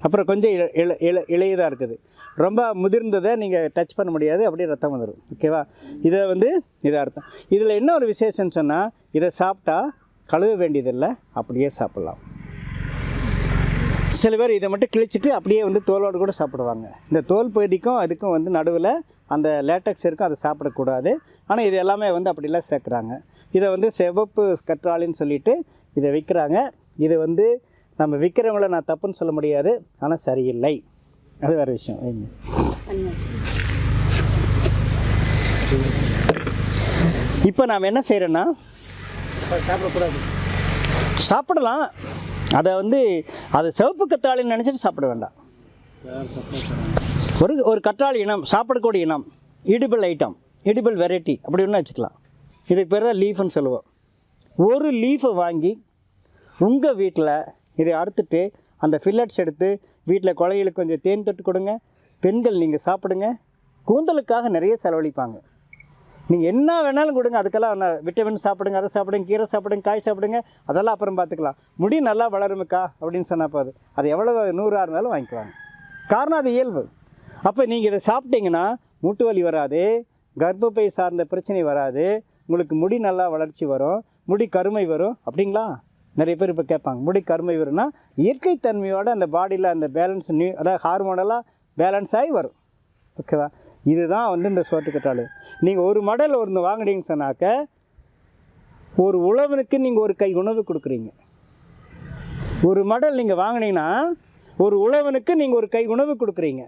அப்புறம் கொஞ்சம் இளையதாக இருக்குது. ரொம்ப முதிர்ந்ததை நீங்கள் டச் பண்ண முடியாது, அப்படியே ரத்தம் வந்துடும். ஓகேவா, இதை இதை அர்த்தம். இதில் என்ன ஒரு விசேஷம்னு சொன்னால், இதை சாப்பிட்டா கழுவ வேண்டியதில்லை, அப்படியே சாப்பிட்லாம். சில பேர் இதை மட்டும் கிழிச்சிட்டு அப்படியே தோலோடு கூட சாப்பிடுவாங்க. இந்த தோல் பகுதிக்கும் அதுக்கும் நடுவில் அந்த லேட்டக்ஸ் இருக்கும், அதை சாப்பிடக்கூடாது. ஆனால் இது எல்லாமே அப்படிலாம் சேர்க்குறாங்க. இதை சிவப்பு கற்றாழைன்னு சொல்லிட்டு இதை விற்கிறாங்க. இது நம்ம விற்கிறவங்கள நான் தப்புன்னு சொல்ல முடியாது, ஆனால் சரியில்லை, அது வேறு விஷயம். இப்போ நாம் என்ன செய்கிறோன்னா, சாப்பிடக்கூடாது, சாப்பிடலாம். அதை அது சிவப்பு கற்றாழைன்னு நினச்சிட்டு சாப்பிட வேண்டாம். ஒரு கற்றாழை இனம், சாப்பிடக்கூடிய இனம், எடிபிள் ஐட்டம், எடிபிள் வெரைட்டி அப்படி ஒன்று வச்சுக்கலாம். இதுக்கு பேர் தான் லீஃப்னு சொல்லுவோம். ஒரு லீஃபை வாங்கி உங்கள் வீட்டில் இதை அறுத்துட்டு அந்த ஃபில்லட்ஸ் எடுத்து வீட்டில் குழந்தைகளுக்கு கொஞ்சம் தேன் தொட்டு கொடுங்க. பெண்கள் நீங்கள் சாப்பிடுங்க. கூந்தலுக்காக நிறைய செலவழிப்பாங்க. நீங்கள் என்ன வேணாலும் கொடுங்க, அதுக்கெல்லாம் விட்டமின் சாப்பிடுங்க, அதை சாப்பிடுங்க, கீரை சாப்பிடுங்க, காய் சாப்பிடுங்க, அதெல்லாம் அப்புறம் பார்த்துக்கலாம். முடி நல்லா வளருமுக்கா அப்படின்னு சொன்னால் போது அது எவ்வளோ 100 இருந்தாலும் வாங்கிக்குவாங்க. காரணம் அது இயல்பு. அப்போ நீங்கள் இதை சாப்பிட்டீங்கன்னா மூட்டு வலி வராது, கர்ப்பப்பை சார்ந்த பிரச்சனை வராது, உங்களுக்கு முடி நல்லா வளர்ச்சி வரும், முடி கருமை வரும். அப்படிங்களா? நிறைய பேர் இப்போ கேட்பாங்க, முடி கருமை வரும்னா இயற்கை தன்மையோட அந்த பாடியில் அந்த பேலன்ஸ் அதாவது ஹார்மோனலாக பேலன்ஸ் ஆகி வரும். ஓகேவா? இதுதான் வந்து இந்த சோற்றுக்கற்றாழை. நீங்கள் ஒரு மடல் ஒன்று வாங்கினீங்கன்னு சொன்னாக்க ஒரு உழவனுக்கு நீங்கள் ஒரு கை உணவு கொடுக்குறீங்க. ஒரு மடல் நீங்கள் வாங்கினீங்கன்னா ஒரு உழவனுக்கு நீங்கள் ஒரு கை உணவு கொடுக்குறீங்க.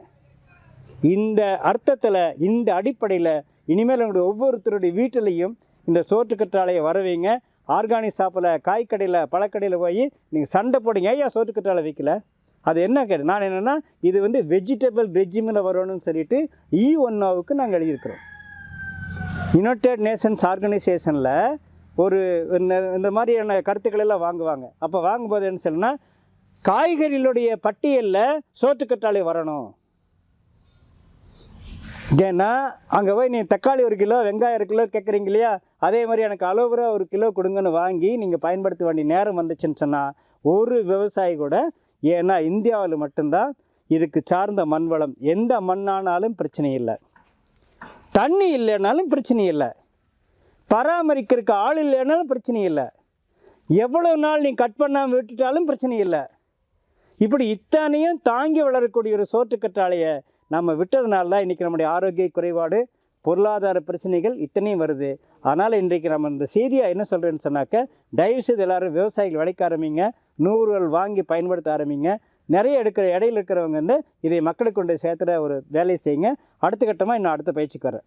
இந்த அர்த்தத்தில், இந்த அடிப்படையில் இனிமேல் உங்களுடைய ஒவ்வொருத்தருடைய வீட்டிலையும் இந்த சோற்றுக்கற்றாழையை வரவைங்க. ஆர்கானிக் ஷாப்பில், காய்கடையில், பழக்கடையில் போய் நீங்கள் சண்டை போடுங்க, ஐயா சோற்றுக்கற்றாழை வைக்கல, அது என்ன கேட்டு நான் என்னென்னா இது வந்து வெஜிடபிள் ரெஜிமில் வரணும்னு சொல்லிட்டு UNOவுக்கு நாங்கள் எழுதியிருக்கிறோம். யுனைடெட் நேஷன்ஸ் ஆர்கனைசேஷனில் ஒரு இந்த மாதிரியான கருத்துக்கள் எல்லாம் வாங்குவாங்க. அப்போ வாங்கும்போது என்ன சொல்லணும்னா காய்கறிகளுடைய பட்டியலில் சோற்றுக்கற்றாழை வரணும். ஏன்னா அங்கே போய் நீ தக்காளி 1 கிலோ, வெங்காயம் 1 கிலோ கேட்குறீங்க இல்லையா, அதே மாதிரி எனக்கு அலோவேரா 1 கிலோ கொடுங்கன்னு வாங்கி நீங்கள் பயன்படுத்த வேண்டிய நேரம் வந்துச்சுன்னு சொன்னால் ஒரு விவசாயி கூட, ஏன்னா இந்தியாவில் மட்டும்தான் இதுக்கு சார்ந்த மண் வளம், எந்த மண்ணானாலும் பிரச்சனை இல்லை, தண்ணி இல்லைனாலும் பிரச்சனை இல்லை, பராமரிக்கிறதுக்கு ஆள் இல்லைனாலும் பிரச்சனை இல்லை, எவ்வளோ நாள் நீ கட் பண்ணாமல் விட்டுட்டாலும் பிரச்சனை இல்லை. இப்படி இத்தனையும் தாங்கி வளரக்கூடிய ஒரு சோற்றுக்கற்றாழையை நம்ம விட்டதுனால தான் இன்றைக்கி நம்முடைய ஆரோக்கிய குறைபாடு, பொருளாதார பிரச்சனைகள் இத்தனையும் வருது. அதனால் இன்றைக்கு நம்ம இந்த செய்தியாக என்ன சொல்கிறேன்னு சொன்னாக்க, தயவுசெய்து எல்லோரும் விவசாயிகள் விளைக்க ஆரம்பிங்க, நூறுகள் வாங்கி பயன்படுத்த ஆரம்பிங்க. நிறைய இடையில இருக்கிறவங்க வந்து இதை மக்களுக்கு கொண்டு சேர்த்துற ஒரு வேலையை செய்யுங்க. அடுத்த கட்டமாக இன்னும் அடுத்த பயிற்சிக்கு வரேன்.